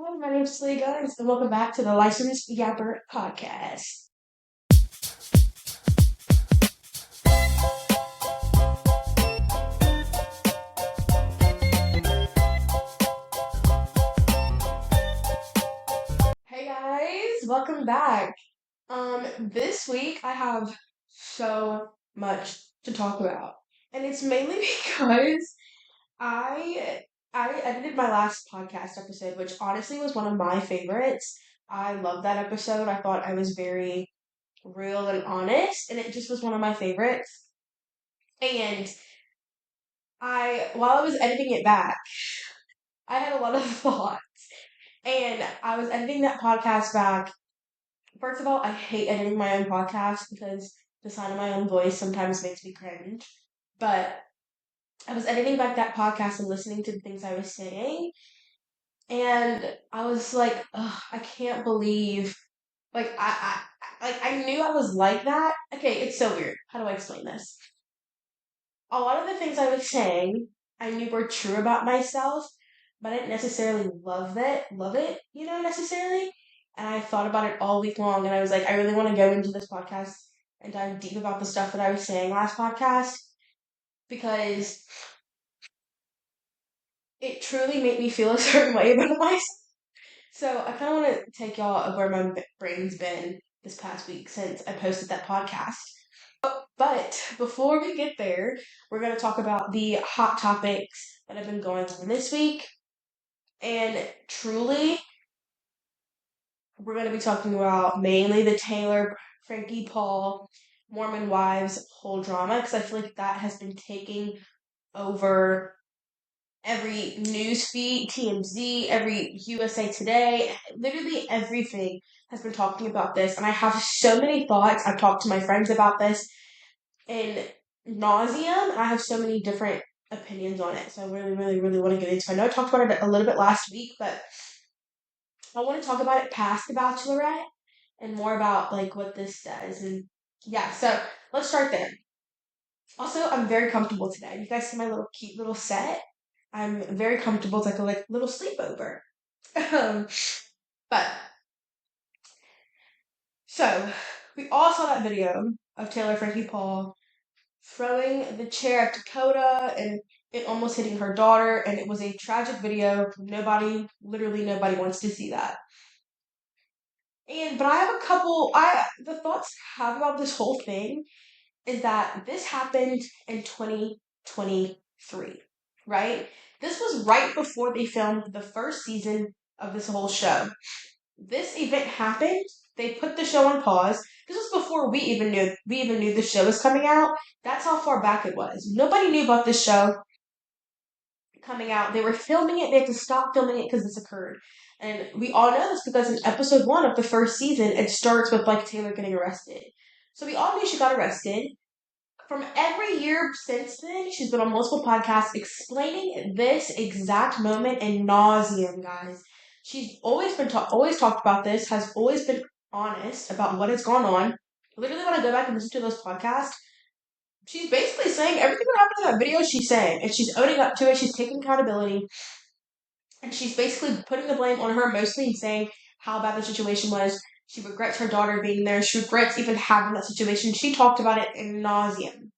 Hi, my name's Lee Guns, and welcome back to the Licensed Yapper podcast. Hey guys, welcome back. This week I have so much to talk about, and it's mainly because I I edited my last podcast episode, which honestly was one of my favorites. I love that episode. I thought I was very real and honest, and it just was one of my favorites. And while I was editing it back, I had a lot of thoughts. And I was editing that podcast back. First of all, I hate editing my own podcast because the sound of my own voice sometimes makes me cringe. But I was editing back that podcast and listening to the things I was saying. And I was like, ugh, I can't believe, I knew I was like that. Okay, it's so weird. How do I explain this? A lot of the things I was saying, I knew were true about myself, but I didn't necessarily love it, necessarily. And I thought about it all week long, and I was like, I really want to go into this podcast and dive deep about the stuff that I was saying last podcast because it truly made me feel a certain way about myself. So I kind of want to take y'all of where my brain's been this past week since I posted that podcast. But before we get there, we're going to talk about the hot topics that have been going on this week. And truly, we're going to be talking about mainly the Taylor Frankie Paul Mormon wives whole drama because I feel like that has been taking over every news feed, TMZ, every USA Today, literally everything has been talking about this. And I have so many thoughts. I've talked to my friends about this in nauseum. I have so many different opinions on it. So I really, really, really want to get into it. I know I talked about it a little bit last week, but I want to talk about it past the Bachelorette and more about like what this does. And yeah, so let's start there. Also, I'm very comfortable today. You guys see my little cute little set? I'm very comfortable. It's like a little sleepover. Um, but so we all saw that video of Taylor Frankie Paul throwing the chair at Dakota and it almost hitting her daughter, and it was a tragic video. Literally nobody wants to see that. But I have a couple. The thoughts I have about this whole thing is that this happened in 2023, right? This was right before they filmed the first season of this whole show. This event happened. They put the show on pause. This was before we even knew the show was coming out. That's how far back it was. Nobody knew about this show coming out. They were filming it. They had to stop filming it because this occurred. And we all know this because in episode 1 of the first season, it starts with like Taylor getting arrested. So we all knew she got arrested. From every year since then, she's been on multiple podcasts explaining this exact moment in nauseam, guys. She's always talked about this, has always been honest about what has gone on. Literally, when I go back and listen to those podcasts, she's basically saying everything that happened in that video. She's saying, and she's owning up to it. She's taking accountability, and she's basically putting the blame on her mostly and saying how bad the situation was. She regrets her daughter being there. She regrets even having that situation. She talked about it in nauseam.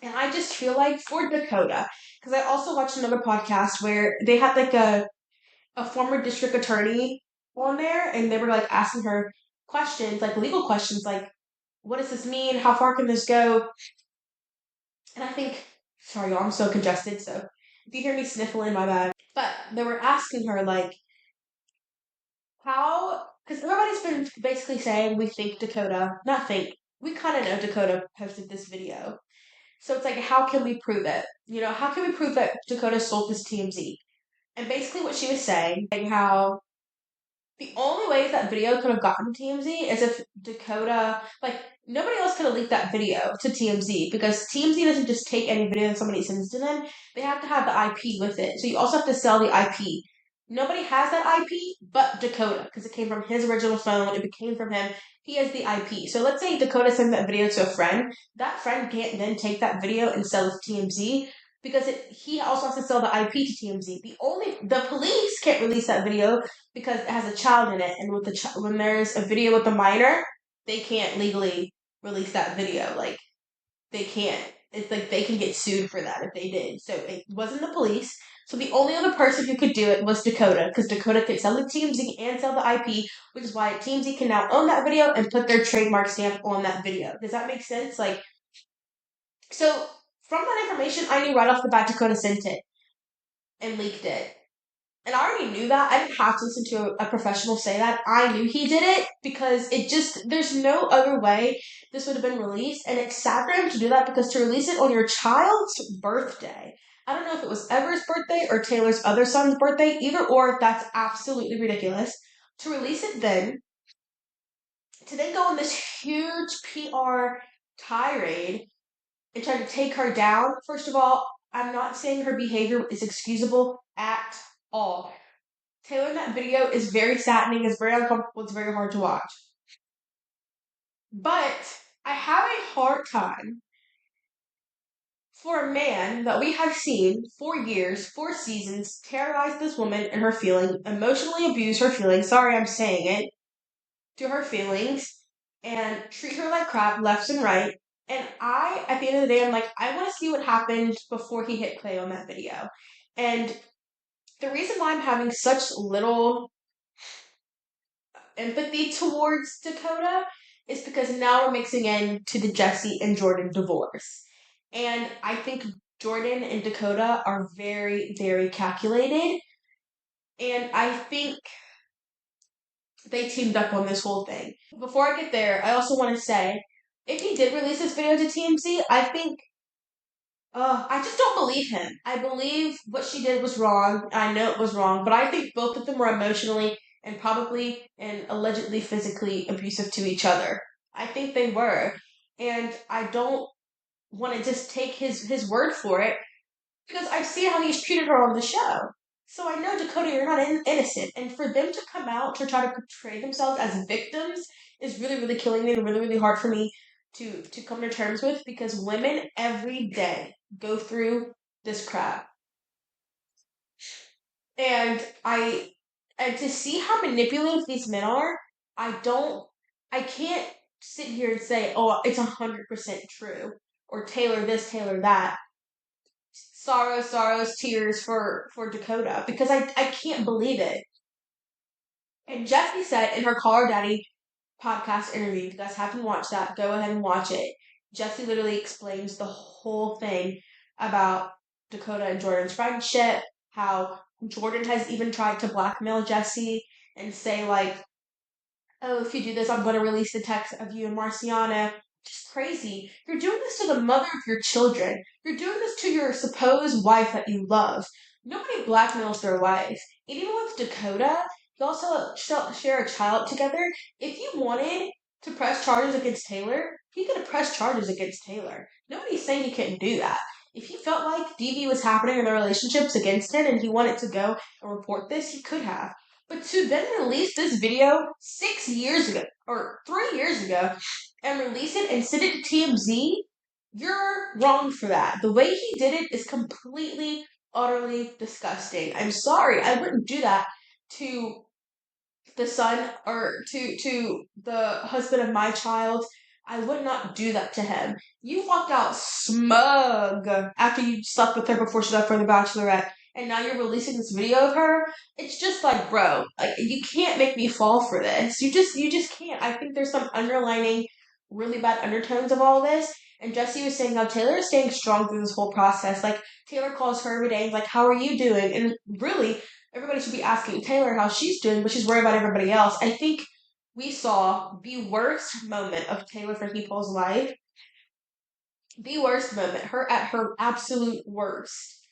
And I just feel like for Dakota, because I also watched another podcast where they had like a former district attorney on there, and they were like asking her questions, like legal questions, like what does this mean? How far can this go? And I think, sorry, y'all, I'm so congested, so if you hear me sniffling, my bad. But they were asking her like how, because everybody's been basically saying we think Dakota, not think, we kind of know Dakota posted this video. So it's like, how can we prove it? How can we prove that Dakota sold this TMZ? And basically what she was saying, how the only way that video could have gotten to TMZ is if Dakota, like, nobody else could have leaked that video to TMZ because TMZ doesn't just take any video that somebody sends to them. They have to have the IP with it. So you also have to sell the IP. Nobody has that IP but Dakota because it came from his original phone. It came from him. He has the IP. So let's say Dakota sends that video to a friend. That friend can't then take that video and sell it to TMZ. because he also has to sell the IP to TMZ. The police can't release that video because it has a child in it, and with when there's a video with a minor, they can't legally release that video. Like, they can't. It's like they can get sued for that if they did. So it wasn't the police. So the only other person who could do it was Dakota, because Dakota could sell it to TMZ and sell the IP, which is why TMZ can now own that video and put their trademark stamp on that video. Does that make sense? Like, so from that information, I knew right off the bat Dakota sent it and leaked it. And I already knew that. I didn't have to listen to a professional say that. I knew he did it because there's no other way this would have been released. And it's sad for him to do that, because to release it on your child's birthday, I don't know if it was Ever's birthday or Taylor's other son's birthday, either or, that's absolutely ridiculous. To release it then, to then go on this huge PR tirade and try to take her down, first of all, I'm not saying her behavior is excusable at all. Taylor in that video is very saddening, it's very uncomfortable, it's very hard to watch. But I have a hard time for a man that we have seen for years, 4 seasons, terrorize this woman and her feelings, emotionally abuse her feelings, sorry I'm saying it, to her feelings, and treat her like crap left and right. And at the end of the day, I'm like, I want to see what happened before he hit play on that video. And the reason why I'm having such little empathy towards Dakota is because now we're mixing into the Jesse and Jordan divorce. And I think Jordan and Dakota are very, very calculated. And I think they teamed up on this whole thing. Before I get there, I also want to say, if he did release this video to TMZ, I just don't believe him. I believe what she did was wrong. I know it was wrong, but I think both of them were emotionally and probably and allegedly physically abusive to each other. I think they were. And I don't want to just take his word for it, because I've seen how he's treated her on the show. So I know, Dakota, you're not innocent. And for them to come out to try to portray themselves as victims is really, really killing me and really, really hard for me to come to terms with, because women every day go through this crap. And to see how manipulative these men are, I can't sit here and say, oh, it's 100% true, or Taylor this, Taylor that. Sorrows, tears for Dakota, because I can't believe it. And Jessie said in her Call Her Daddy podcast interview, if you guys haven't watched that, go ahead and watch it. Jessie literally explains the whole thing about Dakota and Jordan's friendship, how Jordan has even tried to blackmail Jessie and say, like, oh, if you do this, I'm going to release the text of you and Marciana. Just crazy. You're doing this to the mother of your children. You're doing this to your supposed wife that you love. Nobody blackmails their wife. And even with Dakota, you also share a child together. If you wanted to press charges against Taylor, he could have pressed charges against Taylor. Nobody's saying he couldn't do that. If he felt like DV was happening in the relationships against him and he wanted to go and report this, he could have. But to then release this video 6 years ago, or 3 years ago, and release it and send it to TMZ, you're wrong for that. The way he did it is completely, utterly disgusting. I'm sorry, I wouldn't do that to the son, or to the husband of my child. I would not do that to him. You walked out smug after you slept with her before she left for the Bachelorette, and now you're releasing this video of her. It's just like, bro, like, you can't make me fall for this. You just can't. I think there's some underlining, really bad undertones of all this. And Jessie was saying how Taylor is staying strong through this whole process. Like, Taylor calls her every day and like, how are you doing? And really, everybody should be asking Taylor how she's doing, but she's worried about everybody else. I think we saw the worst moment of Taylor Frankie Paul's life. The worst moment. Her at her absolute worst.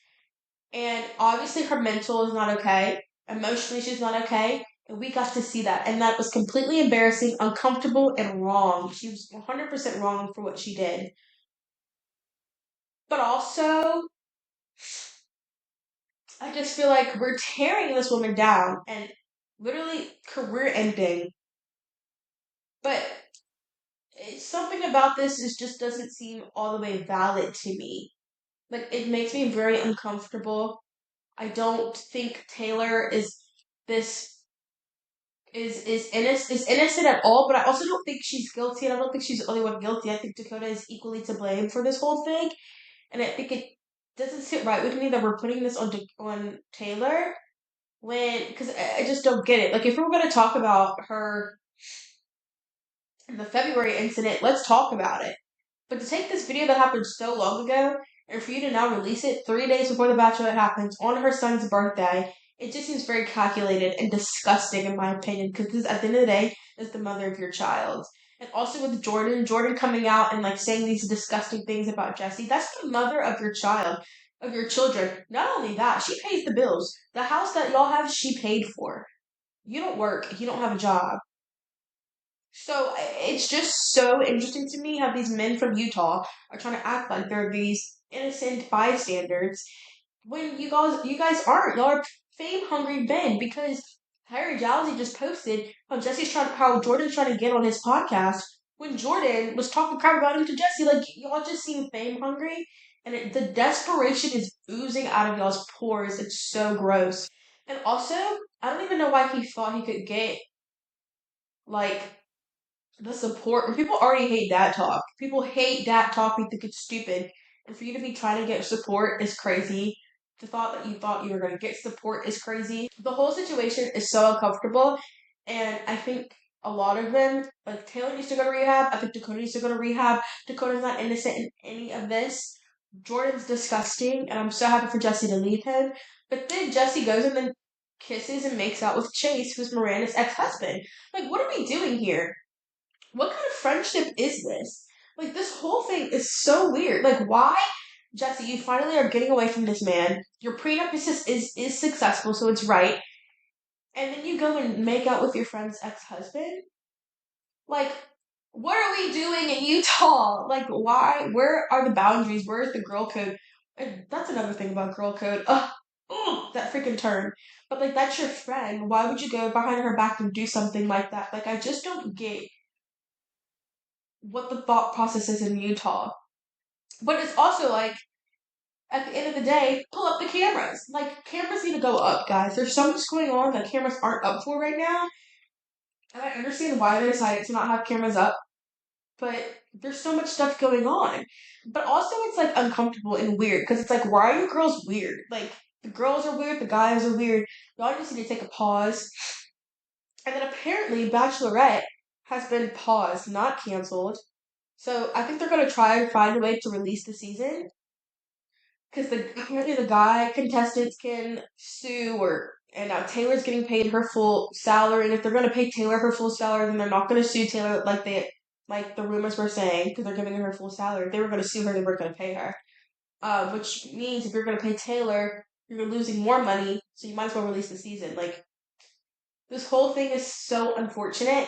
And obviously her mental is not okay. Emotionally, she's not okay. And we got to see that. And that was completely embarrassing, uncomfortable, and wrong. She was 100% wrong for what she did. But also, I just feel like we're tearing this woman down and literally career ending. But something about this just doesn't seem all the way valid to me. Like, it makes me very uncomfortable. I don't think Taylor this is innocent at all, but I also don't think she's guilty, and I don't think she's the only one guilty. I think Dakota is equally to blame for this whole thing, and I think it doesn't sit right with me that we're putting this on Taylor because I just don't get it. Like, if we're going to talk about her the February incident, let's talk about it. But to take this video that happened so long ago and for you to now release it 3 days before the Bachelorette happens on her son's birthday, it just seems very calculated and disgusting in my opinion. Because this, at the end of the day, is the mother of your child. And also with Jordan coming out and like saying these disgusting things about Jesse, that's the mother of your child, of your children. Not only that, she pays the bills. The house that y'all have, she paid for. You don't work. You don't have a job. So it's just so interesting to me how these men from Utah are trying to act like they're these innocent bystanders when you guys aren't. Y'all are fame hungry men because Harry Jowsey just posted how Jordan's trying to get on his podcast when Jordan was talking crap about him to Jesse. Like, y'all just seem fame hungry, and the desperation is oozing out of y'all's pores. It's so gross. And also, I don't even know why he thought he could get like the support. When people already hate dad talk. People hate dad talk. We think it's stupid. And for you to be trying to get support is crazy. The thought you were going to get support is crazy. The whole situation is so uncomfortable. And I think a lot of them, like Taylor needs to go to rehab. I think Dakota needs to go to rehab. Dakota's not innocent in any of this. Jordan's disgusting. And I'm so happy for Jesse to leave him. But then Jesse goes and then kisses and makes out with Chase, who's Miranda's ex-husband. Like, what are we doing here? What kind of friendship is this? Like, this whole thing is so weird. Like, why, Jesse? You finally are getting away from this man. Your prenup is successful, so it's right. And then you go and make out with your friend's ex-husband. Like, what are we doing in Utah? Like, why? Where are the boundaries? Where's the girl code? And that's another thing about girl code. Ugh, that freaking term. But like, that's your friend. Why would you go behind her back and do something like that? Like, I just don't get what the thought process is in Utah. But it's also like, at the end of the day, pull up the cameras. Like, cameras need to go up, guys. There's so much going on that cameras aren't up for right now. And I understand why they decided to not have cameras up. But there's so much stuff going on. But also, it's like uncomfortable and weird. Because it's like, why are you girls weird? Like, the girls are weird, the guys are weird. Y'all just need to take a pause. And then apparently, Bachelorette has been paused, not canceled. So I think they're gonna try and find a way to release the season because apparently the guy contestants can sue and now Taylor's getting paid her full salary, and if they're gonna pay Taylor her full salary, then they're not gonna sue Taylor like the rumors were saying because they're giving her full salary. If they were gonna sue her, they weren't gonna pay her. Which means if you're gonna pay Taylor, you're losing more money, so you might as well release the season. Like, this whole thing is so unfortunate,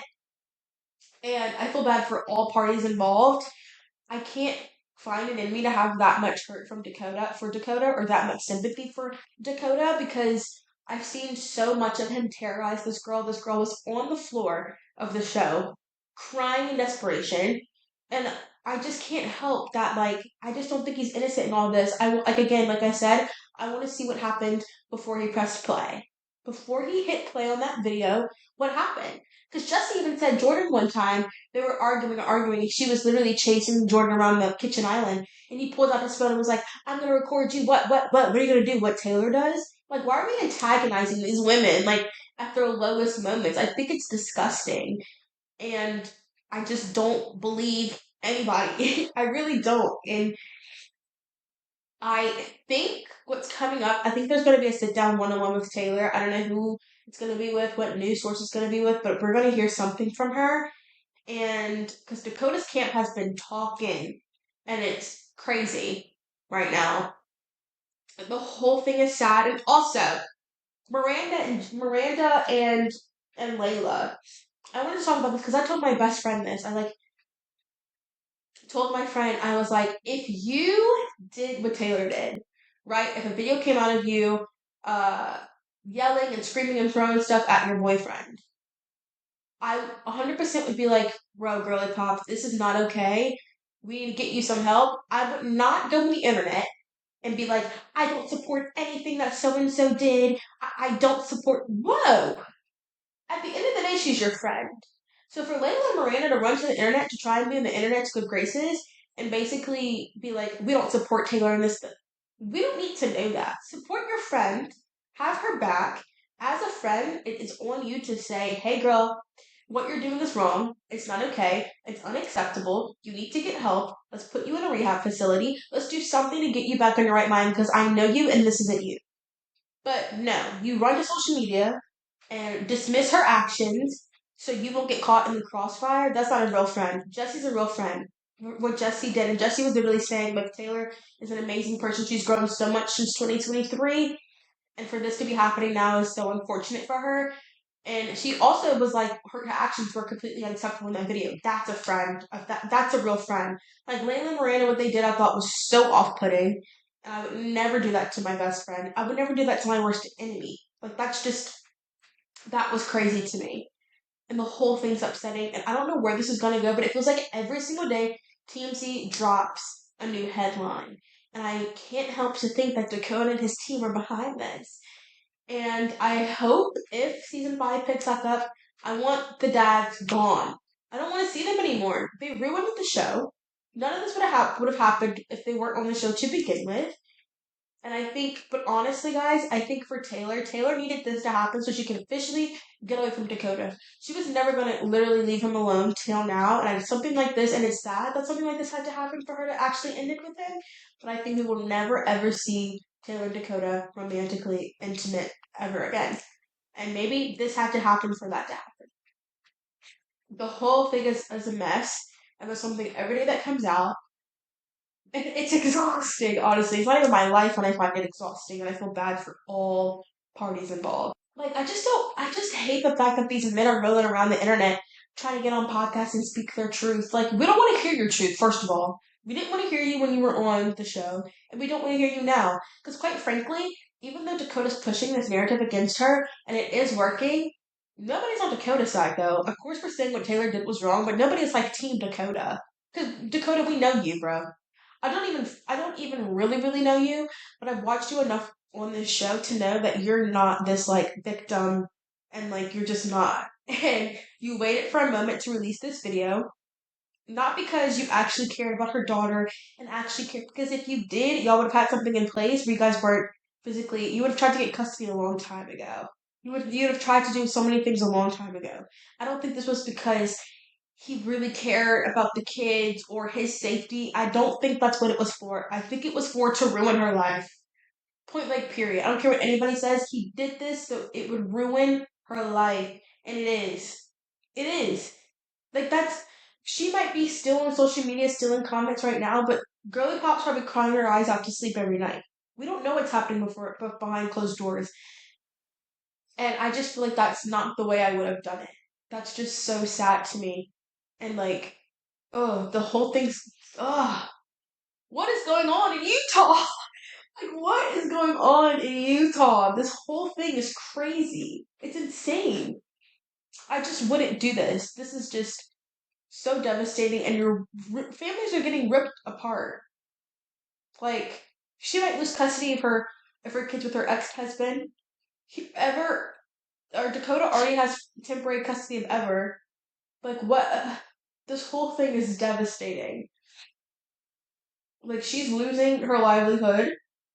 and I feel bad for all parties involved. I can't find it in me to have that much hurt for Dakota or that much sympathy for Dakota because I've seen so much of him terrorize this girl. This girl was on the floor of the show crying in desperation, and I just can't help that. Like, I just don't think he's innocent in all this. Like I said, I want to see what happened before he pressed play. Before he hit play on that video, what happened? Because Jesse even said Jordan one time they were arguing, and she was literally chasing Jordan around the kitchen island. And he pulled out his phone and was like, I'm gonna record you. What are you gonna do? What Taylor does? Like, why are we antagonizing these women, like, at their lowest moments? I think it's disgusting. And I just don't believe anybody. I really don't. And I think what's coming up, I think there's gonna be a sit down one on one with Taylor. I don't know who it's gonna be with, what news source it's gonna be with, but we're gonna hear something from her. And because Dakota's camp has been talking, and it's crazy right now. The whole thing is sad, and also Miranda and Layla. I wanted to talk about this because I told my best friend this. I told my friend, I was like, if you did what Taylor did, right? If a video came out of you, uh, yelling and screaming and throwing stuff at your boyfriend, I 100% would be like, bro, girly pop, this is not okay. We need to get you some help. I would not go on the internet and be like, I don't support anything that so and so did. I don't support. Whoa! At the end of the day, she's your friend. So for Layla and Miranda to run to the internet to try and be in the internet's good graces and basically be like, we don't support Taylor in this, we don't need to know that. Support your friend, have her back. As a friend, it is on you to say, hey girl, what you're doing is wrong. It's not okay. It's unacceptable. You need to get help. Let's put you in a rehab facility. Let's do something to get you back on your right mind because I know you and this isn't you. But no, you run to social media and dismiss her actions so you won't get caught in the crossfire. That's not a real friend. Jesse's a real friend. What Jesse did, and Jesse was literally saying, like, Taylor is an amazing person. She's grown so much since 2023, and for this to be happening now is so unfortunate for her. And she also was like, her actions were completely unacceptable in that video. That's a friend. That's a real friend. Like, Layla and Miranda, what they did, I thought was so off-putting. And I would never do that to my best friend. I would never do that to my worst enemy. Like, that was crazy to me. And the whole thing's upsetting. And I don't know where this is going to go, but it feels like every single day TMZ drops a new headline. And I can't help to think that Dakota and his team are behind this. And I hope if season 5 picks back up, I want the dads gone. I don't want to see them anymore. They ruined the show. None of this would have happened if they weren't on the show to begin with. And I think, but honestly, guys, I think for Taylor needed this to happen so she can officially get away from Dakota. She was never going to literally leave him alone till now. And something like this, and it's sad that something like this had to happen for her to actually end it with him. But I think we will never, ever see Taylor and Dakota romantically intimate ever again. And maybe this had to happen for that to happen. The whole thing is a mess. And there's something every day that comes out. It's exhausting, honestly. It's not even my life when I find it exhausting, and I feel bad for all parties involved. Like, I just hate the fact that these men are rolling around the internet trying to get on podcasts and speak their truth. Like, we don't want to hear your truth, first of all. We didn't want to hear you when you were on the show, and we don't want to hear you now. Because, quite frankly, even though Dakota's pushing this narrative against her, and it is working, nobody's on Dakota's side, though. Of course, we're saying what Taylor did was wrong, but nobody's like Team Dakota. Because, Dakota, we know you, bro. I don't even really know you, but I've watched you enough on this show to know that you're not this like victim and like you're just not. And you waited for a moment to release this video, not because you actually cared about her daughter and actually cared, because if you did, y'all would have had something in place where you guys weren't physically, you would have tried to get custody a long time ago. You'd have tried to do so many things a long time ago. I don't think this was because he really cared about the kids or his safety. I don't think that's what it was for. I think it was for to ruin her life. Point blank, period. I don't care what anybody says. He did this so it would ruin her life. And it is. It is. Like, she might be still on social media, still in comments right now, but Girly Pop's probably crying her eyes out to sleep every night. We don't know what's happening but behind closed doors. And I just feel like that's not the way I would have done it. That's just so sad to me. And like, oh, the whole thing's, oh, what is going on in Utah? Like, what is going on in Utah? This whole thing is crazy. It's insane. I just wouldn't do this. This is just so devastating, and your families are getting ripped apart. Like, she might lose custody of her kids with her ex-husband. Or Dakota already has temporary custody of Ever. Like, what? This whole thing is devastating. Like, she's losing her livelihood.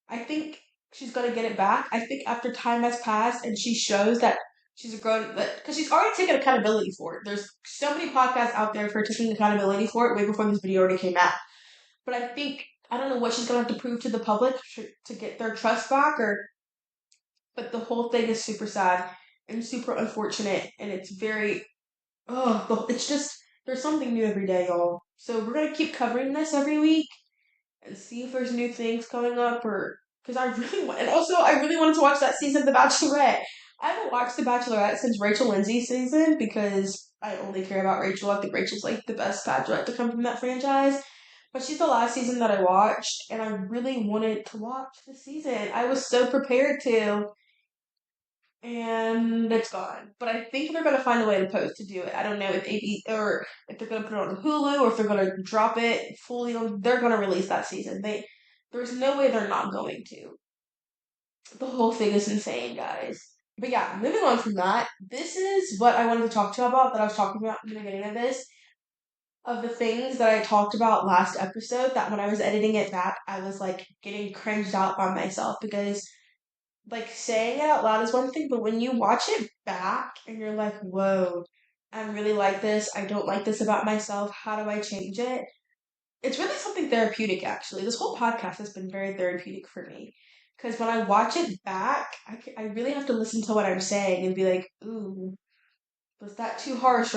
I think she's gonna get it back. I think after time has passed and she shows that she's a grown, because she's already taken accountability for it. There's so many podcasts out there of her taking accountability for it way before this video already came out. But I don't know what she's gonna have to prove to the public to get their trust back, but the whole thing is super sad and super unfortunate, and it's very, it's just, there's something new every day, y'all. So we're gonna keep covering this every week and see if there's new things coming up, or because I really want, and also I really wanted to watch that season of The Bachelorette. I haven't watched The Bachelorette since Rachel Lindsay's season because I only care about Rachel. I think Rachel's like the best Bachelorette to come from that franchise. But she's the last season that I watched, and I really wanted to watch the season. I was so prepared to, and it's gone. But I think they're gonna find a way to do it. I don't know if AB or if they're gonna put it on Hulu or if they're gonna drop it fully on. They're gonna release that season. There's no way they're not going to. The whole thing is insane, guys. But yeah, moving on from that, this is what I wanted to talk to you about that I was talking about in the beginning of this. Of the things that I talked about last episode, that when I was editing it back, I was like getting cringed out by myself because like saying it out loud is one thing, but when you watch it back and you're like, whoa, I really like this, I don't like this about myself, how do I change it? It's really something therapeutic, actually. This whole podcast has been very therapeutic for me. Because when I watch it back, I really have to listen to what I'm saying and be like, ooh, was that too harsh?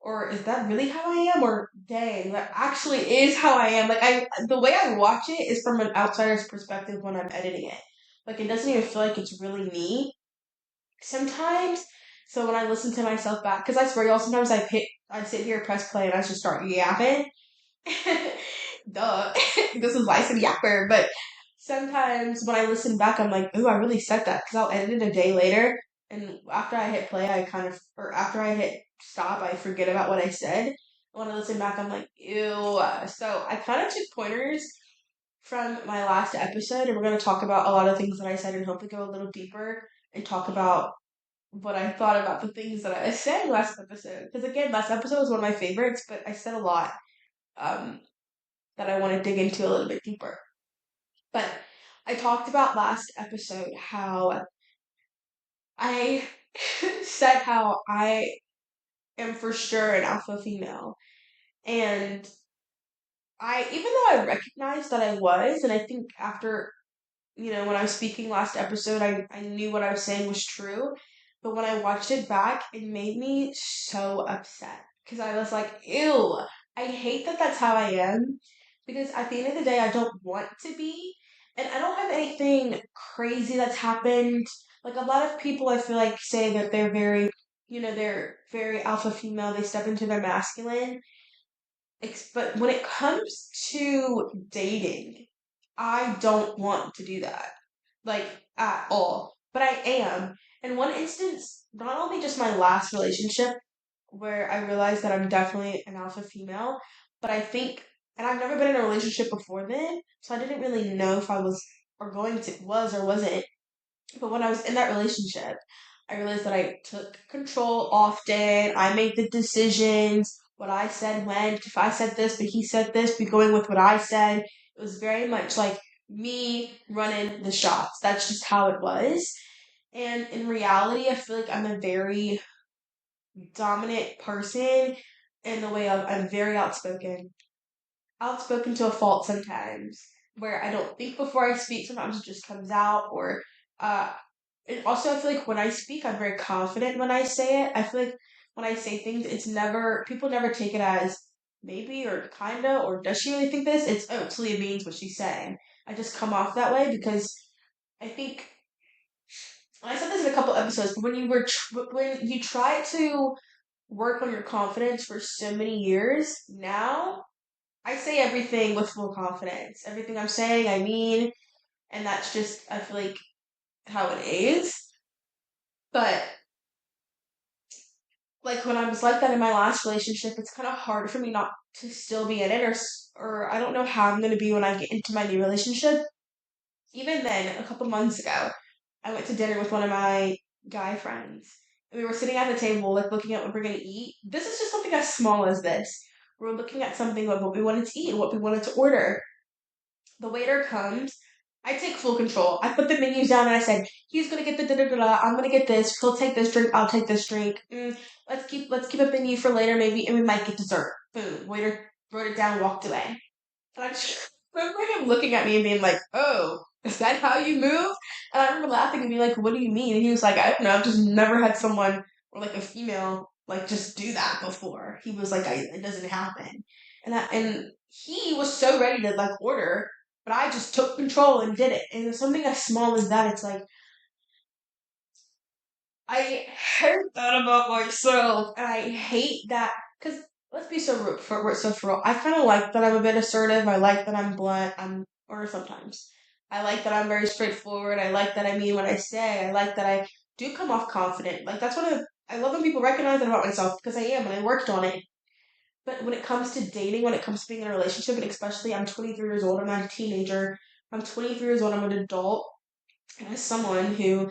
Or is that really how I am? Or dang, that actually is how I am. Like, the way I watch it is from an outsider's perspective when I'm editing it. Like, it doesn't even feel like it's really me sometimes. So when I listen to myself back, because I swear, y'all, sometimes I sit here, press play, and I just start yapping. Duh. This is why I said Yapper. But sometimes when I listen back, I'm like, ooh, I really said that. Because I'll edit it a day later. And after I hit play, or after I hit stop, I forget about what I said. When I listen back, I'm like, ew. So I kind of took pointers from my last episode, and we're going to talk about a lot of things that I said and hopefully go a little deeper and talk about what I thought about the things that I said last episode. Because again, last episode was one of my favorites, but I said a lot. Um, that I want to dig into a little bit deeper. But I talked about last episode how I said how I am for sure an alpha female. And even though I recognized that I was, and I think after, when I was speaking last episode, I knew what I was saying was true. But when I watched it back, it made me so upset. Because I was like, ew, I hate that that's how I am. Because at the end of the day, I don't want to be. And I don't have anything crazy that's happened. Like a lot of people, I feel like, say that they're very alpha female, they step into their masculine. But when it comes to dating, I don't want to do that. Like, at all. But I am. In one instance, not only just my last relationship, where I realized that I'm definitely an alpha female, but I think, and I've never been in a relationship before then, so I didn't really know if I was or wasn't. But when I was in that relationship, I realized that I took control often. I made the decisions. What I said went. If I said this, but he said this, be going with what I said. It was very much like me running the shots. That's just how it was. And in reality, I feel like I'm a very dominant person in the way of I'm very outspoken. Outspoken to a fault sometimes, where I don't think before I speak. Sometimes it just comes out, or uh, and also, I feel like when I speak, I'm very confident when I say it. I feel like when I say things, people never take it as maybe or kinda, or does she really think this? It's, oh, Talia means what she's saying. I just come off that way because I think, I said this in a couple episodes, but when you try to work on your confidence for so many years, now I say everything with full confidence. Everything I'm saying, I mean, and that's just, I feel like, how it is. But like when I was like that in my last relationship, it's kind of hard for me not to still be in it, or I don't know how I'm gonna be when I get into my new relationship. Even then, a couple months ago, I went to dinner with one of my guy friends, and we were sitting at the table, like looking at what we're gonna eat. This is just something as small as this. We're looking at something like what we wanted to eat and what we wanted to order. The waiter comes. I take full control. I put the menus down and I said, he's gonna get the da da da da. I'm gonna get this. He'll take this drink. I'll take this drink. Let's keep a menu for later maybe, and we might get dessert. Boom. Waiter wrote it down, walked away. And I just remember him looking at me and being like, "Oh, is that how you move?" And I remember laughing and being like, "What do you mean?" And he was like, "I don't know. I've just never had someone or like a female like just do that before." He was like, "It doesn't happen." And he was so ready to like order, but I just took control and did it. And something as small as that, it's like I hate that about myself, and I hate that because let's be so for real. I kind of like that I'm a bit assertive. I like that I'm blunt. Or sometimes I like that I'm very straightforward. I like that I mean what I say. I like that I do come off confident. Like that's I love when people recognize that about myself because I am, and I worked on it. But when it comes to dating, when it comes to being in a relationship, and especially I'm 23 years old, I'm not a teenager. I'm 23 years old. I'm an adult. And as someone who,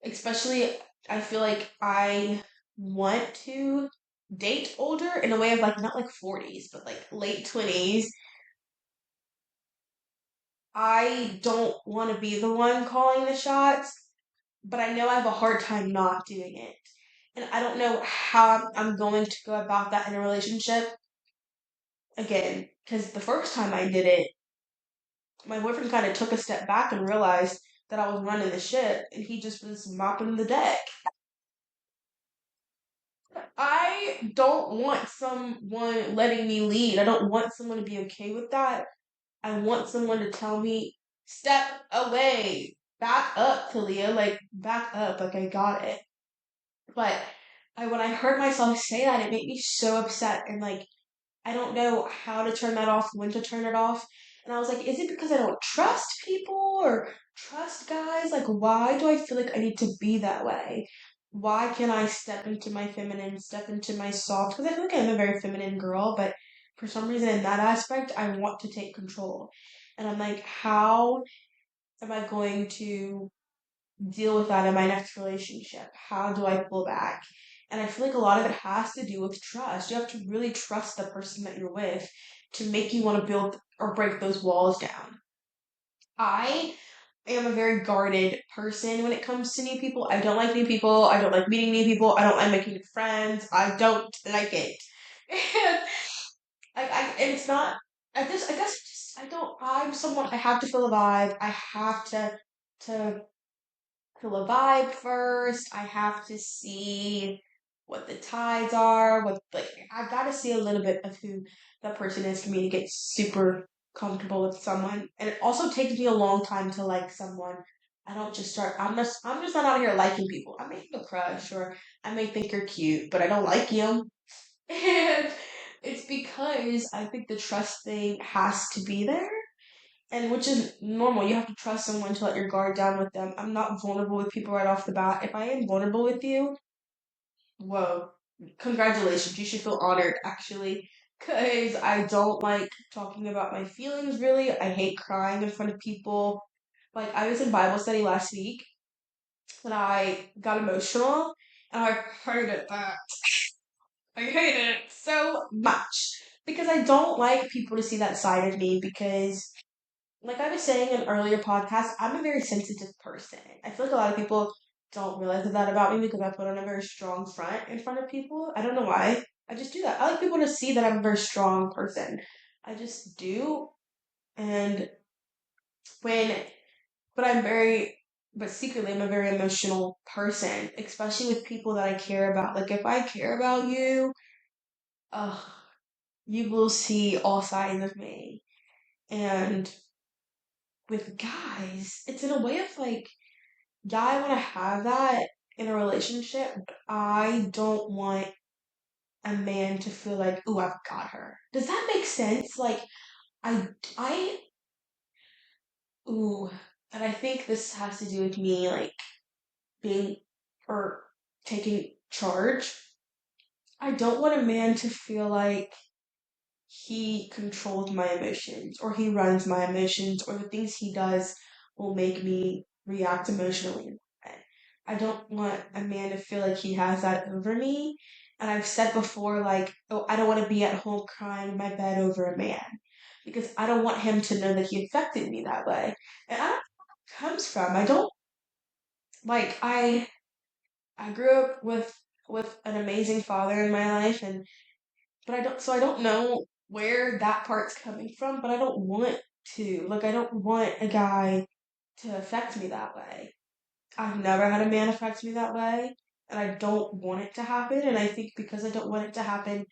especially, I feel like I want to date older in a way of like not like 40s, but like late 20s. I don't want to be the one calling the shots, but I know I have a hard time not doing it. And I don't know how I'm going to go about that in a relationship again, because the first time I did it, my boyfriend kind of took a step back and realized that I was running the ship, and he just was mopping the deck. I don't want someone letting me lead. I don't want someone to be okay with that. I want someone to tell me, step away, back up, Talia, like back up, like I got it. But when I heard myself say that, it made me so upset and like I don't know how to turn that off, when to turn it off. And I was like, is it because I don't trust people or trust guys? Like, why do I feel like I need to be that way? Why can't I step into my feminine, step into my soft? Because I feel like I'm a very feminine girl, but for some reason in that aspect, I want to take control. And I'm like, how am I going to deal with that in my next relationship? How do I pull back? And I feel like a lot of it has to do with trust. You have to really trust the person that you're with to make you want to build or break those walls down. I am a very guarded person when it comes to new people. I don't like new people. I don't like meeting new people. I don't like making new friends. I don't like it. And it's not. I guess I don't. I'm someone. I have to feel a vibe. I have to feel a vibe first. I have to see what the tides are. What like I've got to see a little bit of who that person is for me to get super comfortable with someone. And it also takes me a long time to like someone. I don't just start. I'm just not out here liking people. I may have a crush or I may think you're cute, but I don't like you. And it's because I think the trust thing has to be there and which is normal. You have to trust someone to let your guard down with them. I'm not vulnerable with people right off the bat. If I am vulnerable with you, whoa, congratulations. You should feel honored, actually, because I don't like talking about my feelings really. I hate crying in front of people. Like, I was in Bible study last week and I got emotional and I hated that. I hate it so much because I don't like people to see that side of me because like I was saying in earlier podcasts, I'm a very sensitive person. I feel like a lot of people don't realize that about me because I put on a very strong front in front of people. I don't know why. I just do that. I like people to see that I'm a very strong person. I just do. And when, but I'm very, but secretly I'm a very emotional person, especially with people that I care about. Like if I care about you, uh, you will see all sides of me. And with guys, it's in a way of like, yeah, I want to have that in a relationship, but I don't want a man to feel like, ooh, I've got her. Does that make sense? Like, I, ooh, and I think this has to do with me, like, being, or taking charge. I don't want a man to feel like he controls my emotions, or he runs my emotions, or the things he does will make me react emotionally. I don't want a man to feel like he has that over me. And I've said before, like, oh, I don't want to be at home crying in my bed over a man because I don't want him to know that he affected me that way. And I don't know where it comes from. I don't like I grew up with an amazing father in my life, and but I don't know where that part's coming from, but I don't want to. Like I don't want a guy to affect me that way. I've never had a man affect me that way, and I don't want it to happen. And I think because I don't want it to happen,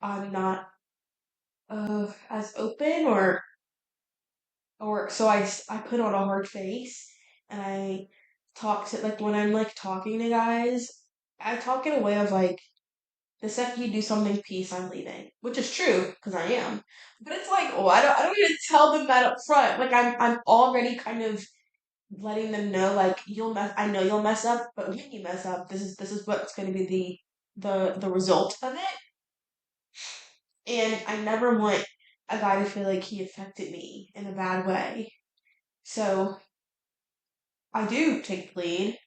I'm not as open, or so I put on a hard face, and I talk to like when I'm like talking to guys, I talk in a way of like the second you do something, peace, I'm leaving, which is true because I am. But it's like, oh, I don't even tell them that up front. Like I'm already kind of letting them know like you'll mess I know you'll mess up, but when you mess up, this is what's gonna be the result of it. And I never want a guy to feel like he affected me in a bad way. So I do take the lead,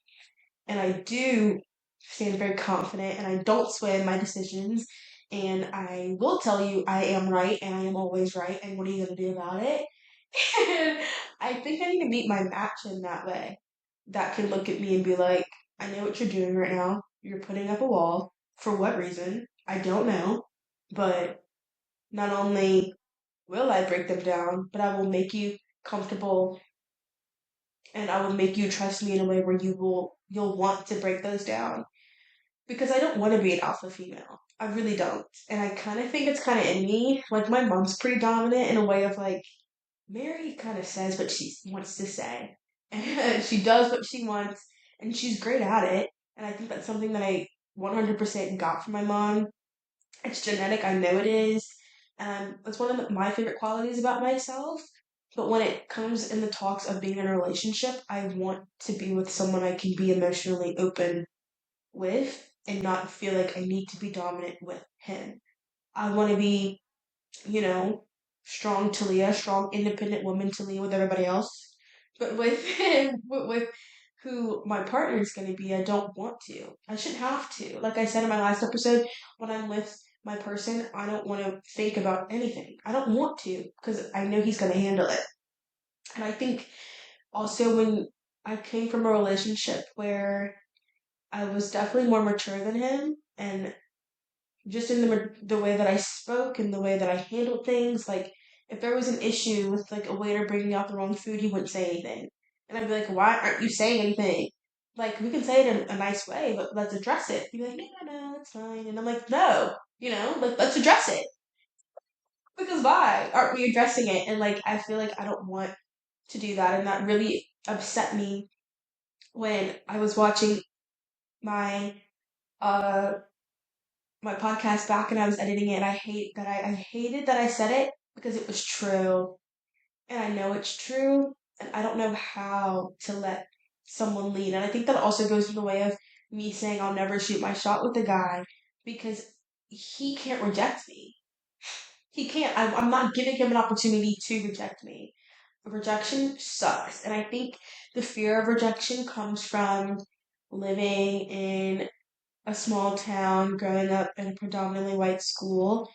and I do stand very confident, and I don't sway in my decisions. And I will tell you I am right, and I am always right, and what are you going to do about it? And I think I need to meet my match in that way. That can look at me and be like, I know what you're doing right now. You're putting up a wall. For what reason? I don't know. But not only will I break them down, but I will make you comfortable, and I will make you trust me in a way where you'll want to break those down. Because I don't want to be an alpha female. I really don't. And I kind of think it's kind of in me. Like, my mom's pretty dominant in a way of like, Mary kind of says what she wants to say. And she does what she wants, and she's great at it. And I think that's something that I 100% got from my mom. It's genetic, I know it is. And it's one of my favorite qualities about myself. But when it comes in the talks of being in a relationship, I want to be with someone I can be emotionally open with and not feel like I need to be dominant with him. I want to be, you know, strong Talia, strong independent woman Talia with everybody else. But with him, with who my partner is going to be, I don't want to. I shouldn't have to. Like I said in my last episode, when I'm with my person, I don't want to think about anything. I don't want to because I know he's going to handle it. And I think also when I came from a relationship where I was definitely more mature than him, and just in the way that I spoke and the way that I handled things. Like, if there was an issue with like a waiter bringing out the wrong food, he wouldn't say anything, and I'd be like, "Why aren't you saying anything?" Like, we can say it in a nice way, but let's address it. He'd be like, "No, it's fine," and I'm like, "No, like let's address it." Because why aren't we addressing it? And like, I feel like I don't want to do that, and that really upset me when I was watching my uh my podcast back and I was editing it, and I hated that I said it because it was true, and I know it's true, and I don't know how to let someone lead. And I think that also goes in the way of me saying I'll never shoot my shot with a guy because he can't reject me. He can't. I'm not giving him an opportunity to reject me. Rejection sucks, and I think the fear of rejection comes from living in a small town, growing up in a predominantly white school.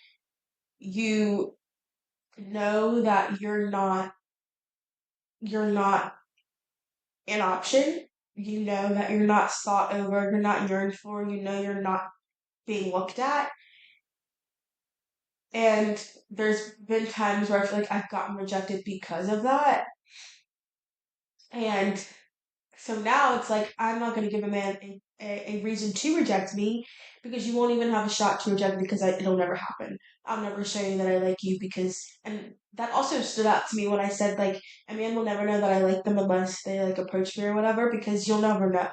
You know that you're not an option. You know that you're not sought over, you're not yearned for, you know you're not being looked at. And there's been times where I feel like I've gotten rejected because of that. And so now it's like I'm not going to give a man a reason to reject me because you won't even have a shot to reject me because it'll never happen. I'll never show you that I like you because, and that also stood out to me when I said like a man will never know that I like them unless they like approach me or whatever because you'll never know.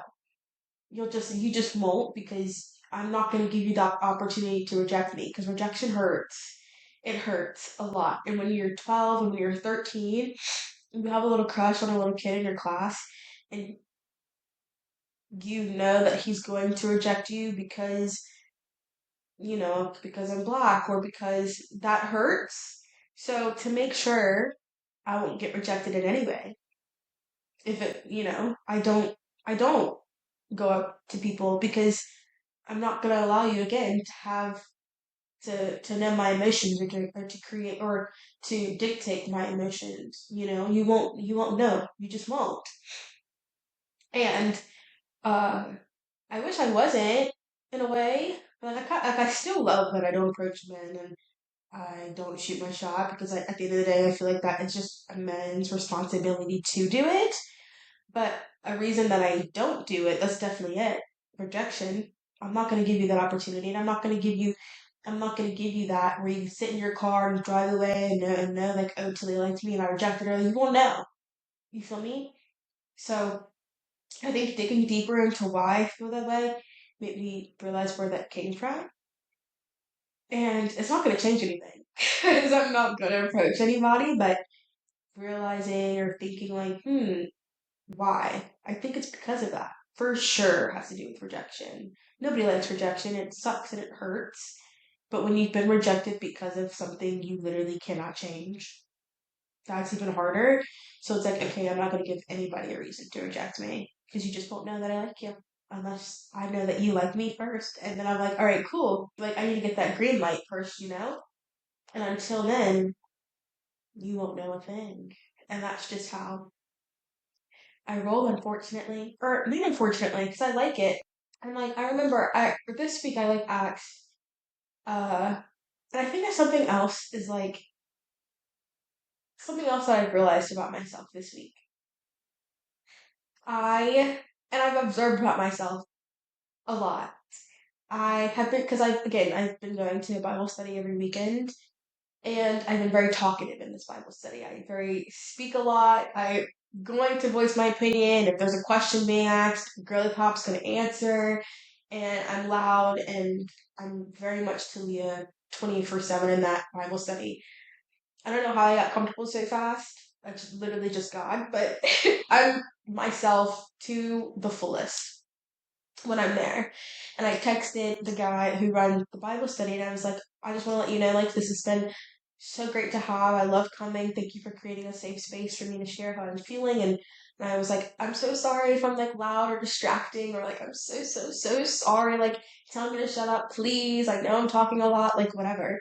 You just won't because I'm not going to give you that opportunity to reject me because rejection hurts. It hurts a lot. And when you're 12 and when you're 13, you have a little crush on a little kid in your class, and you know that he's going to reject you because I'm black or because that hurts. So to make sure I won't get rejected in any way, if I don't go up to people because I'm not going to allow you again to have to know my emotions or to create or to dictate my emotions. You won't know. You just won't. And uh, I wish I wasn't in a way. Like I still love that I don't approach men and I don't shoot my shot because at the end of the day I feel like that is just a man's responsibility to do it. But a reason that I don't do it, that's definitely it. Rejection. I'm not gonna give you that opportunity, and I'm not gonna give you that where you sit in your car and drive away and know like, oh, Tilly liked me and I rejected her. You won't know. You feel me? So I think digging deeper into why I feel that way made me realize where that came from. And it's not going to change anything because I'm not going to approach anybody, but realizing or thinking, like, why? I think it's because of that. For sure has to do with rejection. Nobody likes rejection. It sucks and it hurts. But when you've been rejected because of something you literally cannot change, that's even harder. So it's like, okay, I'm not going to give anybody a reason to reject me because you just won't know that I like you unless I know that you like me first. And then I'm like, all right, cool. Like, I need to get that green light first, you know? And until then, you won't know a thing. And that's just how I roll, unfortunately. Or not unfortunately, because I like it. And like, I remember this week I like asked, uh, and I think that something else that I've realized about myself this week. And I've observed about myself a lot. I have been, because I've been going to a Bible study every weekend, and I've been very talkative in this Bible study. I very speak a lot. I'm going to voice my opinion. If there's a question being asked, Girly Pop's going to answer, and I'm loud, and I'm very much Talia 24/7 in that Bible study. I don't know how I got comfortable so fast. That's literally just God, but I'm myself to the fullest when I'm there. And I texted the guy who runs the Bible study, and I was like, I just want to let you know, like, this has been so great to have. I love coming. Thank you for creating a safe space for me to share how I'm feeling. And I was like, I'm so sorry if I'm like loud or distracting, or like, I'm so sorry. Like, tell me to shut up, please. I know I'm talking a lot, like, whatever.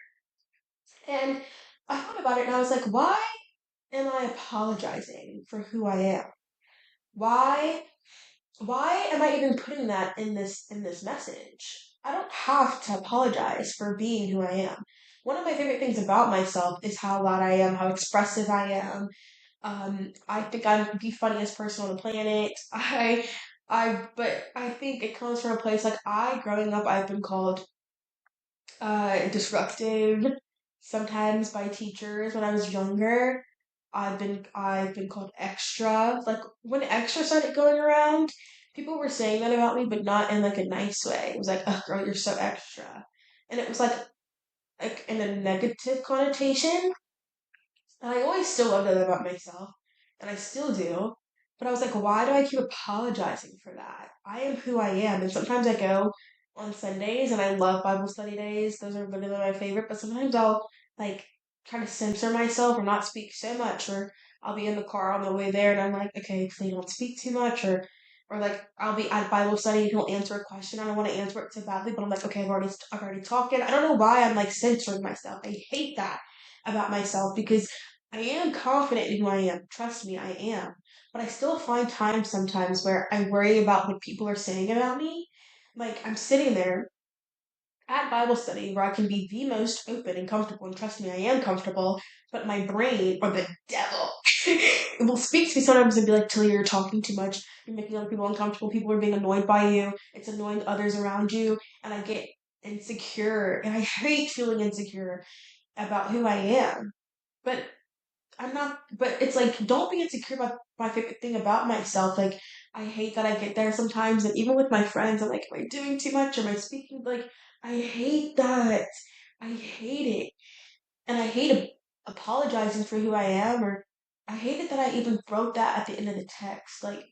And I thought about it, and I was like, why am I apologizing for who I am? Why why am I even putting that in this message? I don't have to apologize for being who I am. One of my favorite things about myself is how loud I am, how expressive I am. I think I'm the funniest person on the planet. But I think it comes from a place like growing up, I've been called disruptive sometimes by teachers when I was younger. I've been called extra. Like when extra started going around, people were saying that about me, but not in like a nice way. It was like, "Oh, girl, you're so extra," and it was like in a negative connotation. And I always still love that about myself, and I still do. But I was like, why do I keep apologizing for that? I am who I am. And sometimes I go on Sundays, and I love Bible study days. Those are literally my favorite. But sometimes I'll like try to censor myself or not speak so much, or I'll be in the car on the way there, and I'm like, okay, please don't speak too much, or like I'll be at Bible study and he'll answer a question. I don't want to answer it so badly, but I'm like, okay, I've already talked it. I don't know why I'm like censoring myself. I hate that about myself because I am confident in who I am. Trust me, I am. But I still find time sometimes where I worry about what people are saying about me. Like, I'm sitting there at Bible study where I can be the most open and comfortable, and trust me, I am comfortable, but my brain, or the devil, will speak to me sometimes and be like, Tilly, you're talking too much. You're making other people uncomfortable. People are being annoyed by you. It's annoying others around you. And I get insecure, and I hate feeling insecure about who I am. But but it's like, don't be insecure about my favorite thing about myself. Like, I hate that I get there sometimes, and even with my friends, I'm like, am I doing too much? Am I speaking? Like, I hate that. I hate it. And I hate apologizing for who I am, or I hate it that I even wrote that at the end of the text. Like,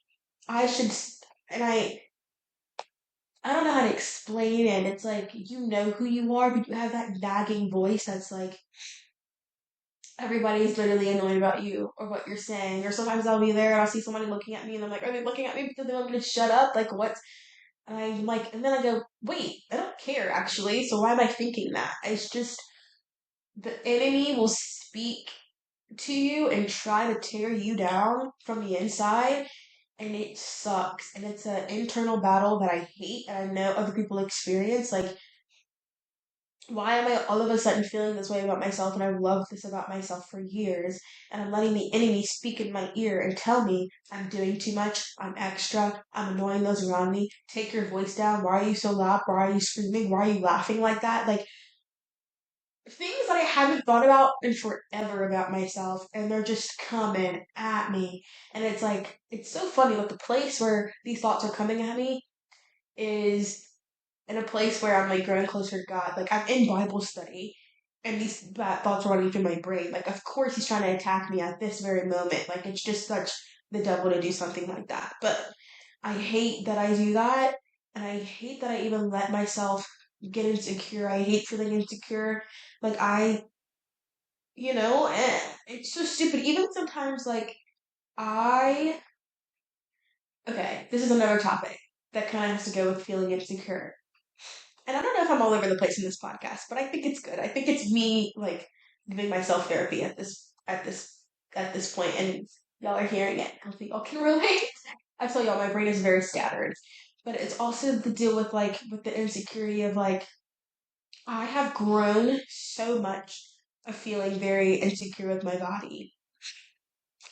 I should, and I don't know how to explain it. It's like, you know who you are, but you have that nagging voice that's like, everybody's literally annoyed about you or what you're saying. Or sometimes I'll be there and I'll see somebody looking at me and I'm like, are they looking at me because they want me to shut up? Like, what? And I'm like, and then I go, wait, I don't care actually. So why am I thinking that? It's just the enemy will speak to you and try to tear you down from the inside. And it sucks. And it's an internal battle that I hate and I know other people experience. Like, why am I all of a sudden feeling this way about myself and I've loved this about myself for years and I'm letting the enemy speak in my ear and tell me I'm doing too much, I'm extra, I'm annoying those around me, take your voice down, why are you so loud, why are you screaming, why are you laughing like that? Like, things that I haven't thought about in forever about myself, and they're just coming at me. And it's like, it's so funny, like the place where these thoughts are coming at me is in a place where I'm like growing closer to God. Like, I'm in Bible study, and these bad thoughts are running through my brain. Like, of course he's trying to attack me at this very moment. Like, it's just such the devil to do something like that. But I hate that I do that, and I hate that I even let myself get insecure. I hate feeling insecure. Like, it's so stupid. Even sometimes, like, I, okay, this is another topic that kind of has to go with feeling insecure. And I don't know if I'm all over the place in this podcast, but I think it's good. I think it's me, like, giving myself therapy at this point, and y'all are hearing it. Hopefully y'all can relate. I tell y'all, my brain is very scattered. But it's also the deal with, like, with the insecurity of, like, I have grown so much of feeling very insecure with my body.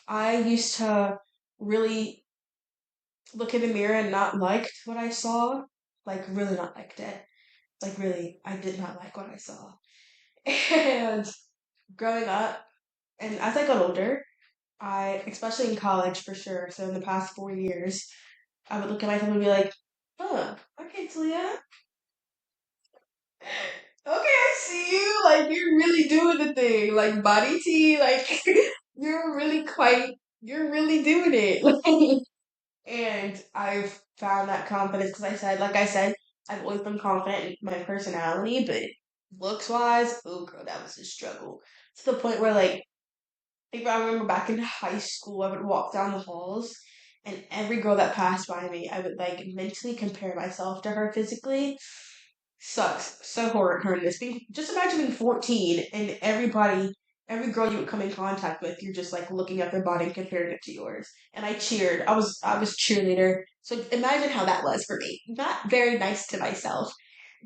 I used to really look in the mirror and not liked what I saw, like really not liked it. Like really, I did not like what I saw. And growing up, and as I got older, especially in college for sure, so in the past 4 years, I would look at myself and be like, huh, okay, Talia, okay, I see you. Like, you're really doing the thing. Like, body tea, like, you're really doing it. And I've found that confidence because like I said, I've always been confident in my personality, but looks wise, oh girl, that was a struggle. To the point where, like, if I remember back in high school, I would walk down the halls, and every girl that passed by me, I would like mentally compare myself to her physically. Sucks so horrendous. Just imagine being 14 and every girl you would come in contact with, you're just like looking at their body and comparing it to yours. And I cheered. I was cheerleader. So imagine how that was for me. Not very nice to myself.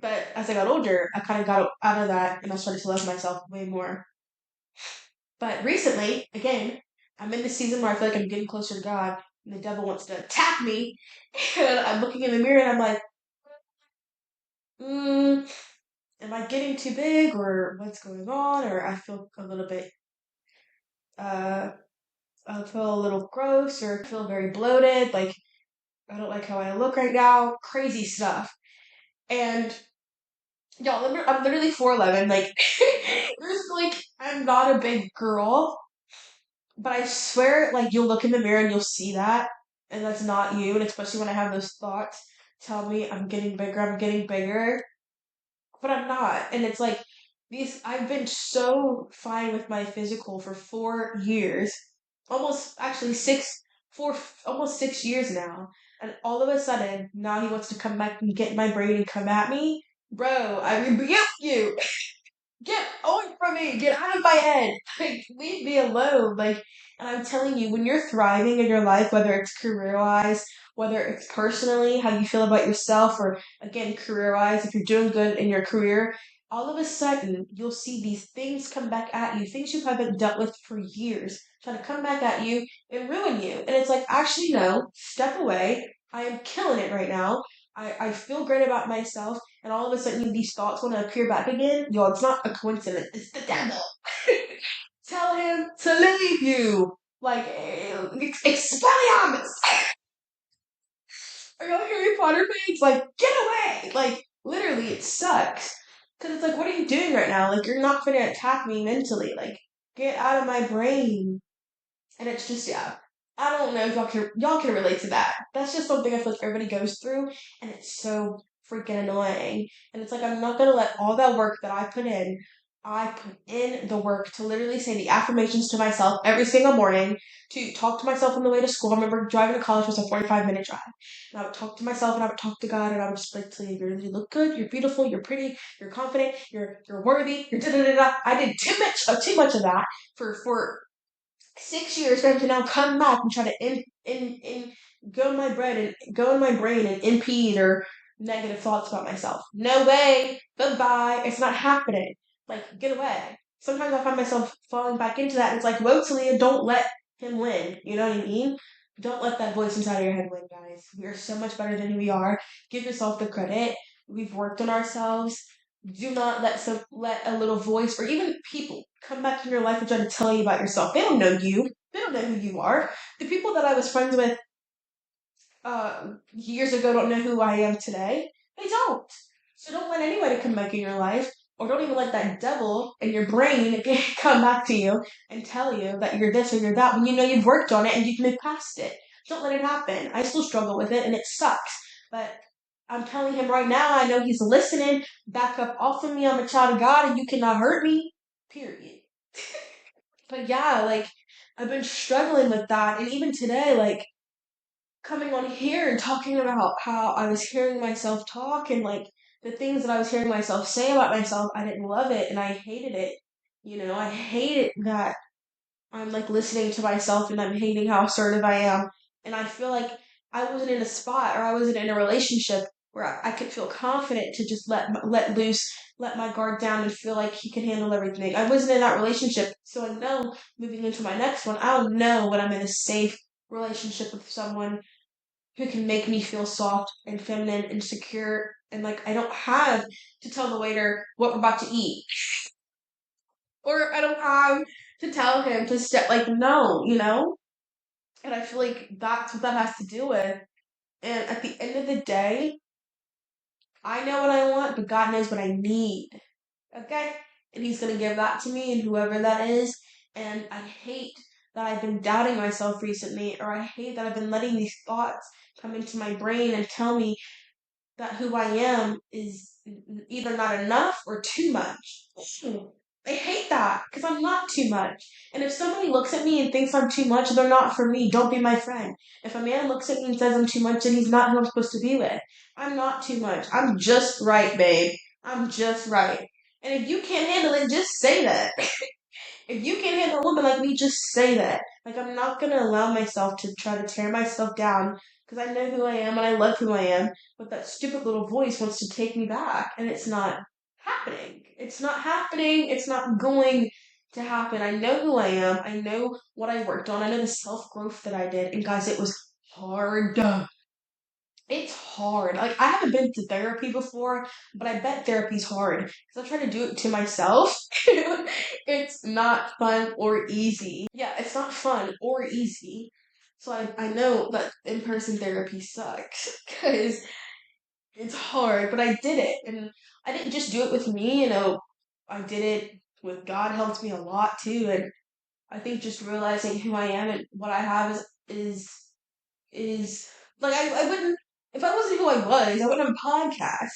But as I got older, I kind of got out of that and I started to love myself way more. But recently, again, I'm in this season where I feel like I'm getting closer to God and the devil wants to attack me. And I'm looking in the mirror and I'm like, mm, am I getting too big or what's going on? Or I feel a little bit, uh, I feel a little gross or I feel very bloated. Like, I don't like how I look right now. Crazy stuff. And y'all, I'm literally 4'11". Like, I'm not a big girl, but I swear, like, you'll look in the mirror and you'll see that. And that's not you. And especially when I have those thoughts tell me I'm getting bigger. But I'm not. And it's like I've been so fine with my physical for 4 years, almost actually almost 6 years now. And all of a sudden, now he wants to come back and get my brain and come at me. Bro, I rebuke you. Get away from me. Get out of my head. Like, leave me alone. Like, and I'm telling you, when you're thriving in your life, whether it's career wise, whether it's personally, how you feel about yourself, or again, career wise, if you're doing good in your career, all of a sudden you'll see these things come back at you, things you haven't dealt with for years, trying to come back at you and ruin you. And it's like, actually, no, step away. I am killing it right now. I feel great about myself, and all of a sudden these thoughts want to appear back again. Yo, it's not a coincidence. It's the devil. Tell him to leave you. Like, Expelliarmus! Are y'all Harry Potter fans? Like, get away! Like, literally, it sucks. Because it's like, what are you doing right now? Like, you're not going to attack me mentally. Like, get out of my brain. And it's just, yeah. I don't know if y'all can relate to that. That's just something I feel like everybody goes through, and it's so freaking annoying. And it's like I'm not gonna let all that work that I put in the work to literally say the affirmations to myself every single morning, to talk to myself on the way to school. I remember driving to college was a 45-minute drive. And I would talk to myself and I would talk to God and I would just like tell you look good, you're beautiful, you're pretty, you're confident, you're worthy, you're da da da da. I did too much of that for 6 years for him to now come back and try to go in my brain and impede or negative thoughts about myself. No way. Goodbye. It's not happening. Like, get away. Sometimes I find myself falling back into that and it's like, whoa, Talia, don't let him win. You know what I mean? Don't let that voice inside of your head win, guys. We are so much better than we are. Give yourself the credit. We've worked on ourselves. Do not let a little voice or even people come back in your life and try to tell you about yourself. They don't know you. They don't know who you are. The people that I was friends with years ago don't know who I am today. They don't. So don't let anybody come back in your life, or don't even let that devil in your brain come back to you and tell you that you're this or you're that when you know you've worked on it and you've moved past it. Don't let it happen. I still struggle with it and it sucks. But I'm telling him right now, I know he's listening. Back up off of me. I'm a child of God and you cannot hurt me. Period. But yeah, like I've been struggling with that, and even today, like coming on here and talking about how I was hearing myself talk and like the things that I was hearing myself say about myself, I didn't love it and I hated it. I hated that I'm like listening to myself and I'm hating how assertive I am. And I feel like I wasn't in a spot or I wasn't in a relationship where I could feel confident to just let loose, let my guard down, and feel like he can handle everything. I wasn't in that relationship, so I know moving into my next one, I'll know when I'm in a safe relationship with someone who can make me feel soft and feminine and secure, and like I don't have to tell the waiter what we're about to eat, or I don't have to tell him to step, like, no, and I feel like that's what that has to do with. And at the end of the day, I know what I want, but God knows what I need. Okay? And He's gonna give that to me and whoever that is. And I hate that I've been doubting myself recently, or I hate that I've been letting these thoughts come into my brain and tell me that who I am is either not enough or too much. I hate that because I'm not too much. And if somebody looks at me and thinks I'm too much, they're not for me. Don't be my friend. If a man looks at me and says I'm too much, then he's not who I'm supposed to be with. I'm not too much. I'm just right, babe. I'm just right. And if you can't handle it, just say that. If you can't handle a woman like me, just say that. Like, I'm not gonna allow myself to try to tear myself down because I know who I am and I love who I am, but that stupid little voice wants to take me back, and it's not happening. It's not happening. It's not going to happen. I know who I am. I know what I worked on. I know the self growth that I did, and guys, it was hard. It's hard. Like, I haven't been to therapy before, but I bet therapy's hard because I try to do it to myself. It's not fun or easy. Yeah, it's not fun or easy. So I know that in-person therapy sucks because it's hard, but I did it. And I didn't just do it with me, I did it with God helped me a lot too. And I think just realizing who I am and what I have is like I wouldn't, if I wasn't who I was, I wouldn't have a podcast.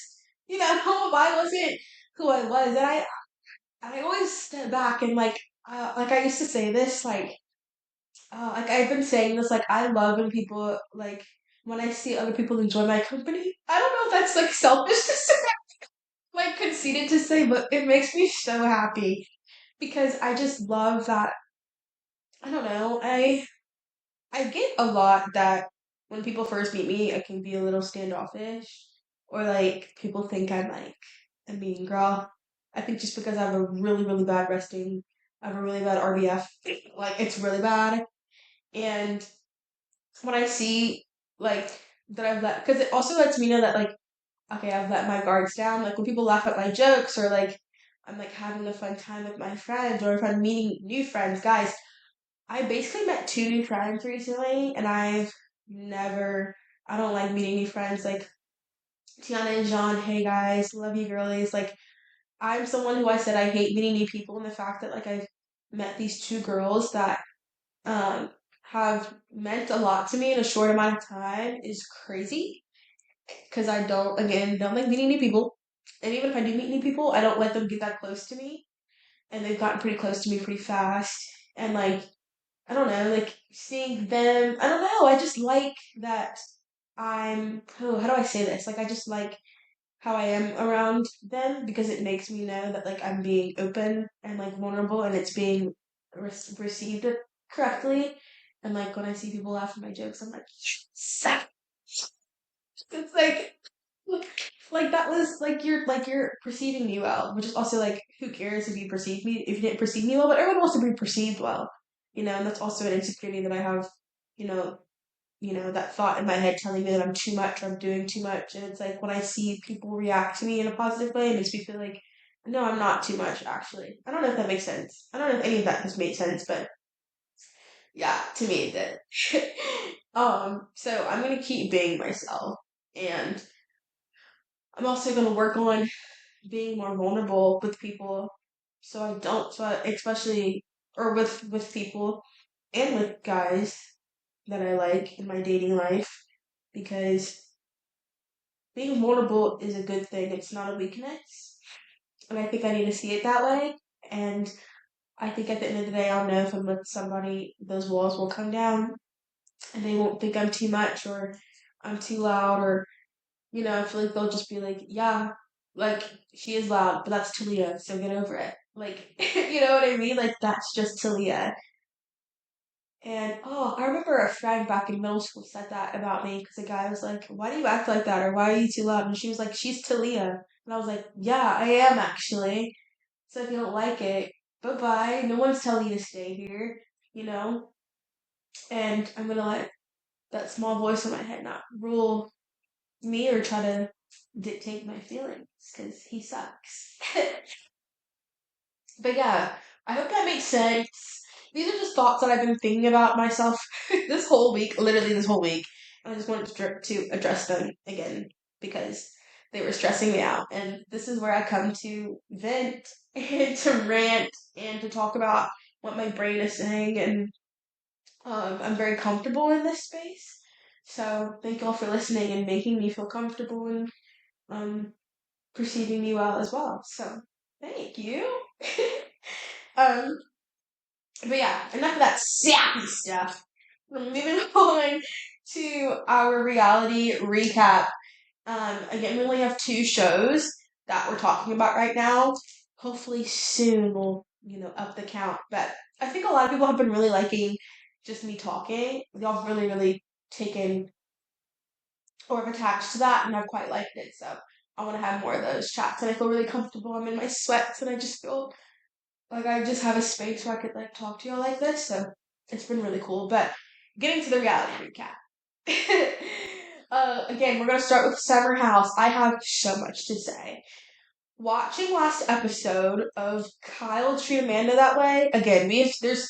If I wasn't who I was, and I always step back and like I used to say this like I've been saying this, like I love when people like when I see other people enjoy my company. I don't know if that's like selfish to say, like conceited to say, but it makes me so happy because I just love that. I don't know. I get a lot that when people first meet me, I can be a little standoffish, or like people think I'm like a mean girl. I think just because I have a really, really bad resting, I have a really bad RBF, like it's really bad. And when I see like that I've let, because it also lets me know that like, okay, I've let my guards down. Like when people laugh at my jokes, or like I'm like having a fun time with my friends, or if I'm meeting new friends, guys, I basically met two new friends recently, and I don't like meeting new friends. Like, Tiana and John, hey guys, love you girlies. Like, I'm someone who I said I hate meeting new people, and the fact that, like, I've met these two girls that, um, have meant a lot to me in a short amount of time is crazy. Because I don't like meeting new people. And even if I do meet new people, I don't let them get that close to me. And they've gotten pretty close to me pretty fast. And, like, I don't know, like seeing them. I don't know. I just like that how do I say this? Like, I just like how I am around them because it makes me know that, like, I'm being open and, like, vulnerable, and it's being received correctly. And, like, when I see people laugh at my jokes, I'm like, "Yes!" It's like that was like you're perceiving me well, which is also like who cares if you didn't perceive me well, but everyone wants to be perceived well, and that's also an insecurity that I have, you know, that thought in my head telling me that I'm too much or I'm doing too much, and it's like when I see people react to me in a positive way, it makes me feel like no, I'm not too much actually. I don't know if that makes sense. I don't know if any of that has made sense, but yeah, to me it did. So I'm gonna keep being myself, and I'm also gonna work on being more vulnerable with people so I don't so I, especially or with people and with guys that I like in my dating life, because being vulnerable is a good thing. It's not a weakness. And I think I need to see it that way. And I think at the end of the day, I'll know if I'm with somebody, those walls will come down and they won't think I'm too much or I'm too loud or, I feel like they'll just be like, yeah, like she is loud, but that's Talia, so get over it. Like, you know what I mean? Like, that's just Talia. And oh, I remember a friend back in middle school said that about me because a guy was like, "Why do you act like that?" or "Why are you too loud?" And she was like, "She's Talia," and I was like, "Yeah, I am actually." So if you don't like it, bye bye. No one's telling you to stay here, you know. And I'm gonna let that small voice in my head not rule me or try to dictate my feelings because he sucks. But yeah, I hope that makes sense. These are just thoughts that I've been thinking about myself this whole week, literally this whole week. And I just wanted to address them again because they were stressing me out. And this is where I come to vent and to rant and to talk about what my brain is saying. And I'm very comfortable in this space. So thank you all for listening and making me feel comfortable and um, perceiving me well as well. So thank you. um, but yeah, enough of that sappy stuff. We're moving on to our reality recap. Again, we only have 2 shows that we're talking about right now. Hopefully soon we'll, up the count. But I think a lot of people have been really liking just me talking. Y'all have really, really taken or have attached to that, and I've quite liked it. So I want to have more of those chats, and I feel really comfortable. I'm in my sweats, and I just feel like I just have a space where I could like talk to y'all like this. So it's been really cool. But getting to the reality recap. Again, we're gonna start with Summer House. I have so much to say. Watching last episode of Kyle treat Amanda that way. Again, there's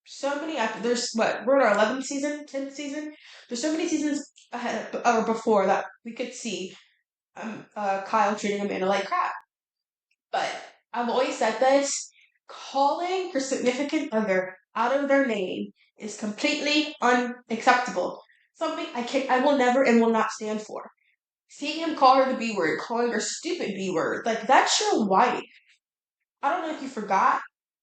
so many. There's what we're in our 11th season, 10th season. There's so many seasons ahead or before that we could see Kyle treating Amanda like crap. But I've always said this: calling your significant other out of their name is completely unacceptable. Something I will never and will not stand for. Seeing him call her the B word, calling her stupid B word, like that's your wife. I don't know if you forgot.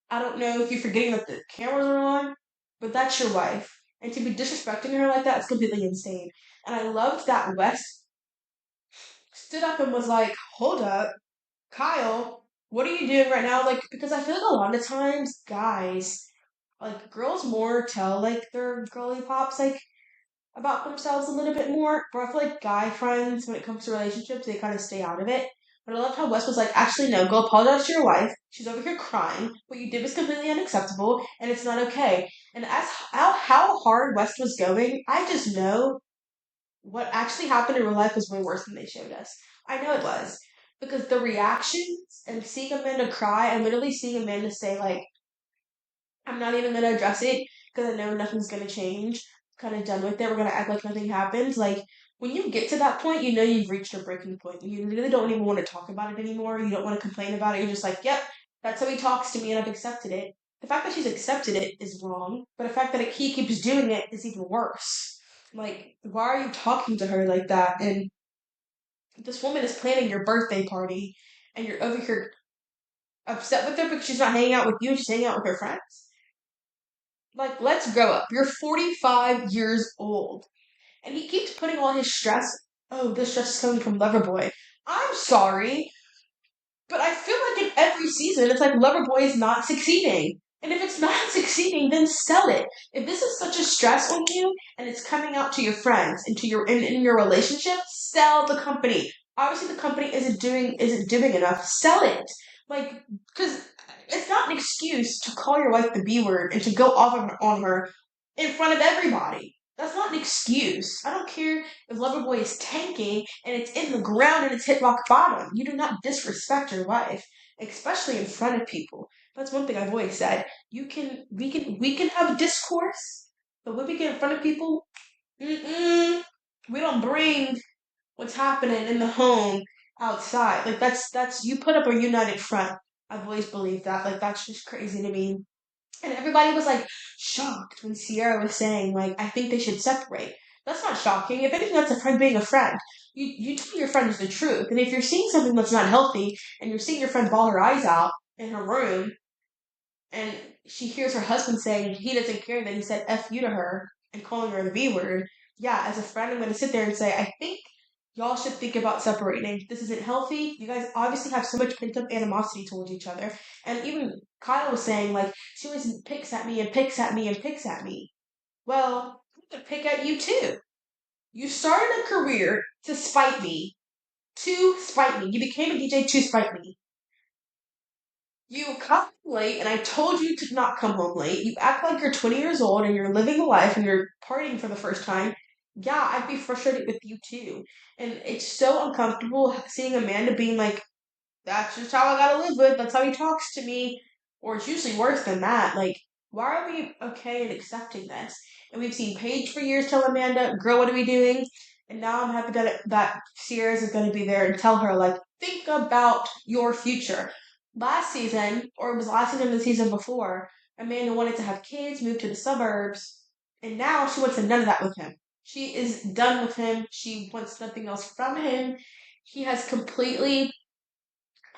I don't know if you're forgetting that the cameras are on, but that's your wife. And to be disrespecting her like that is completely insane. And I loved that Wes stood up and was like, hold up, Kyle, what are you doing right now? Like, because I feel like a lot of times guys, like girls more tell like their girly pops like about themselves a little bit more. But I feel like guy friends, when it comes to relationships, they kind of stay out of it. But I loved how Wes was like, actually, no, go apologize to your wife. She's over here crying. What you did was completely unacceptable, and it's not okay. And as how hard West was going, I just know what actually happened in real life was way worse than they showed us. I know it was. Because the reactions and seeing Amanda cry and literally seeing Amanda say, like, I'm not even gonna address it because I know nothing's gonna change. Kind of done with it. We're gonna act like nothing happened. Like when you get to that point, you know you've reached a breaking point. You really don't even want to talk about it anymore. You don't want to complain about it. You're just like, yep, that's how he talks to me, and I've accepted it. The fact that she's accepted it is wrong, but the fact that he keeps doing it is even worse. Like, why are you talking to her like that? And this woman is planning your birthday party, and you're over here upset with her because she's not hanging out with you, she's hanging out with her friends. Like, let's grow up. You're 45 years old. And he keeps putting all his stress. Oh, this stress is coming from Loverboy. I'm sorry, but I feel like in every season, it's like Loverboy is not succeeding. And if it's not succeeding, then sell it. If this is such a stress on you and it's coming out to your friends and to in your relationship, sell the company. Obviously, the company isn't doing enough. Sell it, like because it's not an excuse to call your wife the B word and to go off on her in front of everybody. That's not an excuse. I don't care if Loverboy is tanking and it's in the ground and it's hit rock bottom. You do not disrespect your wife, especially in front of people. That's one thing I've always said. We can have a discourse, but when we get in front of people, we don't bring what's happening in the home outside. Like that's you put up a united front. I've always believed that. Like that's just crazy to me. And everybody was like shocked when Sierra was saying like I think they should separate. That's not shocking. If anything, that's a friend being a friend. You tell your friends the truth. And if you're seeing something that's not healthy and you're seeing your friend bawl her eyes out in her room, and she hears her husband saying he doesn't care that he said F you to her and calling her the B word. Yeah, as a friend, I'm going to sit there and say, I think y'all should think about separating. This isn't healthy. You guys obviously have so much pent up animosity towards each other. And even Kyle was saying, like, she always picks at me and picks at me and picks at me. Well, I'm going to pick at you too. You started a career to spite me. To spite me. You became a DJ to spite me. You come late, and I told you to not come home late. You act like you're 20 years old and you're living the life and you're partying for the first time. Yeah, I'd be frustrated with you too. And it's so uncomfortable seeing Amanda being like, that's just how I gotta live with. That's how he talks to me. Or it's usually worse than that. Like, why are we okay in accepting this? And we've seen Paige for years tell Amanda, girl, what are we doing? And now I'm happy that Sierra's is going to be there and tell her, like, think about your future. Last season, or it was last season or the season before, Amanda wanted to have kids, move to the suburbs, and now she wants none of that with him. She is done with him. She wants nothing else from him. He has completely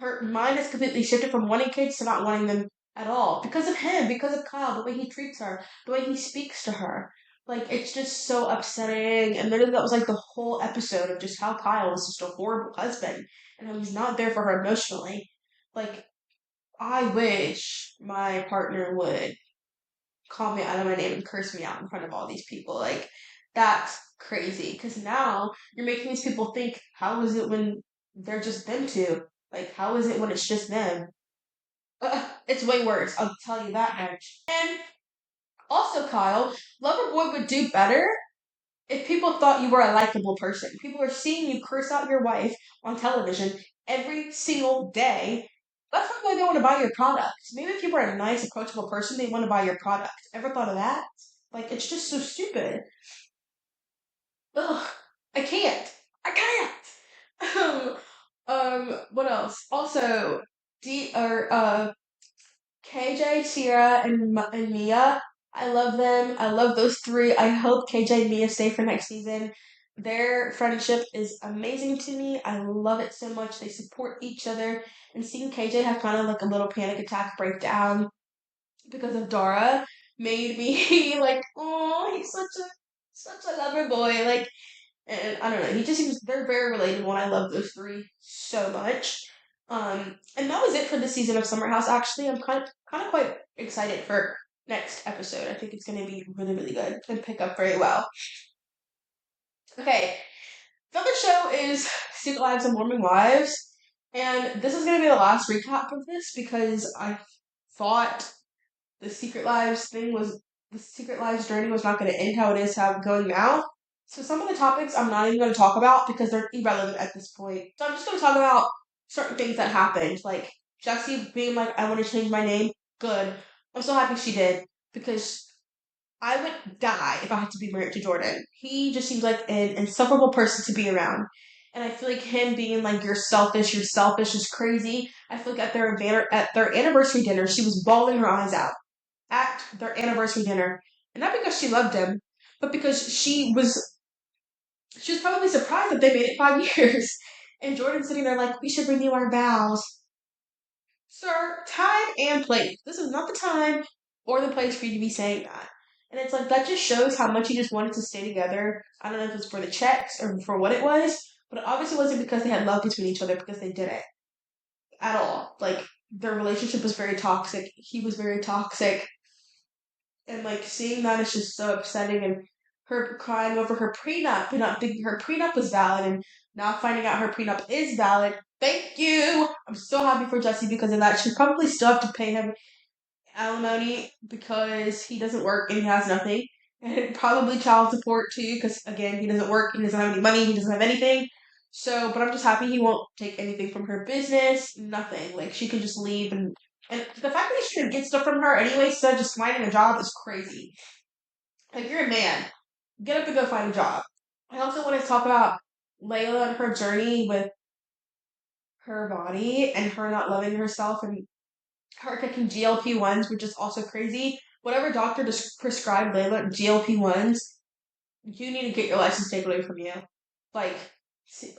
her mind has completely shifted from wanting kids to not wanting them at all because of him, because of Kyle, the way he treats her, the way he speaks to her. Like, it's just so upsetting. And literally, that was like the whole episode of just how Kyle was just a horrible husband and how he's not there for her emotionally. Like, I wish my partner would call me out of my name and curse me out in front of all these people. Like, that's crazy. Because now you're making these people think, how is it when they're just them two? Like, how is it when it's just them? It's way worse, I'll tell you that much. And also, Kyle, Loverboy would do better if people thought you were a likable person. People are seeing you curse out your wife on television every single day. That's not why they want to buy your product. Maybe if you were a nice, approachable person, they want to buy your product. Ever thought of that? Like, it's just so stupid. Ugh, I can't. I can't. What else? Also, KJ, Sierra, and Mia. I love them. I love those three. I hope KJ and Mia stay for next season. Their friendship is amazing to me. I love it so much. They support each other. And seeing KJ have kind of like a little panic attack breakdown because of Dara made me like, oh, he's such a lover boy. Like, and I don't know, he just seems they're very relatable, and I love those three so much. And that was it for this season of Summer House. Actually, I'm kind of quite excited for next episode. I think it's going to be really really good and pick up very well. Okay, the other show is Secret Lives of Mormon Wives, and this is going to be the last recap of this because I thought the Secret Lives thing was the Secret Lives journey was not going to end how it is how going now. So some of the topics I'm not even going to talk about because they're irrelevant at this point. So I'm just going to talk about certain things that happened, like Jessie being like, "I want to change my name." Good. I'm so happy she did because I would die if I had to be married to Jordan. He just seems like an insufferable person to be around. And I feel like him being like, you're selfish is crazy. I feel like at their anniversary dinner, she was bawling her eyes out at their anniversary dinner. And not because she loved him, but because she was probably surprised that they made it 5 years. And Jordan's sitting there like, we should renew our vows. Sir, time and place. This is not the time or the place for you to be saying that. And it's like, that just shows how much he just wanted to stay together. I don't know if it was for the checks or for what it was, but it obviously wasn't because they had love between each other because they didn't at all. Like, their relationship was very toxic. He was very toxic. And like seeing that is just so upsetting, and her crying over her prenup and not thinking her prenup was valid, and now finding out her prenup is valid. Thank you. I'm so happy for Jessie because of that. She'll probably still have to pay him alimony because he doesn't work and he has nothing, and probably child support too because again he doesn't work, he doesn't have any money, he doesn't have anything. So, but I'm just happy he won't take anything from her business, nothing. Like, she can just leave, and the fact that she can get stuff from her anyway instead of just finding a job is crazy. Like, you're a man. Get up and go find a job. I also want to talk about Layla and her journey with her body and her not loving herself and her taking GLP-1s, which is also crazy. Whatever doctor prescribed Layla GLP-1s, you need to get your license taken away from you. Like,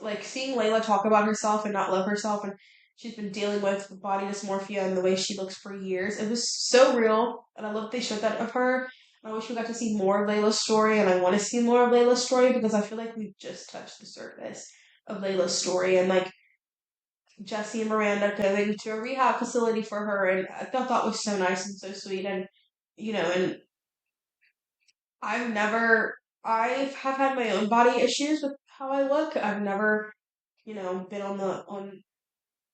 like seeing Layla talk about herself and not love herself, and she's been dealing with body dysmorphia and the way she looks for years. It was so real, and I love that they showed that of her. I wish we got to see more of Layla's story, and I want to see more of Layla's story because I feel like we've just touched the surface of Layla's story, and like Jesse and Miranda going to a rehab facility for her, and I thought that was so nice and so sweet, and and I've never, I have had my own body issues with how I look. I've never, been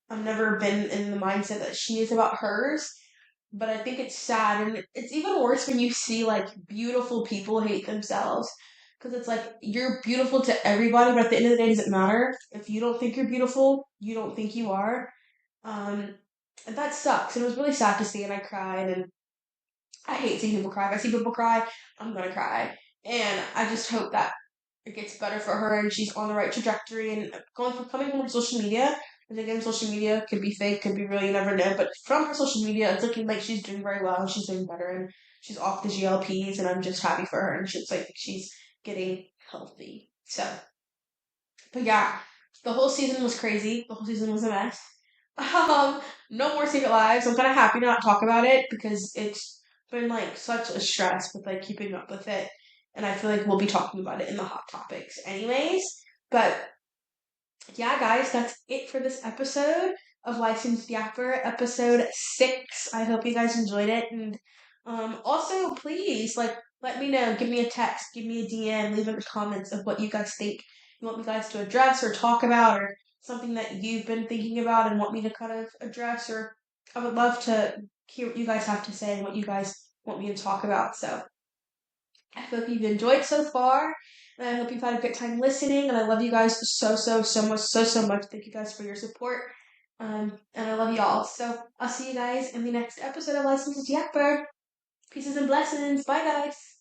I've never been in the mindset that she is about hers. But I think it's sad, and it's even worse when you see like beautiful people hate themselves. Because it's like you're beautiful to everybody, but at the end of the day, does it matter? If you don't think you're beautiful, you don't think you are. Um, and that sucks. And it was really sad to see, and I cried. And I hate seeing people cry. If I see people cry, I'm gonna cry. And I just hope that it gets better for her and she's on the right trajectory. And coming from social media, and again, social media could be fake, could be real, you never know. But from her social media, it's looking like she's doing very well and she's doing better and she's off the GLPs, and I'm just happy for her. And she's like she's getting healthy. So, but yeah, the whole season was crazy. The whole season was a mess. Um, no more Secret Lives. I'm kind of happy to not talk about it because it's been like such a stress with like keeping up with it, and I feel like we'll be talking about it in the hot topics anyways. But yeah, guys, that's it for this episode of Licensed Yapper, episode 6. I hope you guys enjoyed it, and also please let me know. Give me a text, give me a DM, leave in the comments of what you guys think you want me guys to address or talk about, or something that you've been thinking about and want me to kind of address. Or I would love to hear what you guys have to say and what you guys want me to talk about. So I hope you've enjoyed so far, and I hope you've had a good time listening. And I love you guys so much, so much. Thank you guys for your support. And I love you all. So I'll see you guys in the next episode of Licensed Yapper. Pieces and blessings. Bye, guys.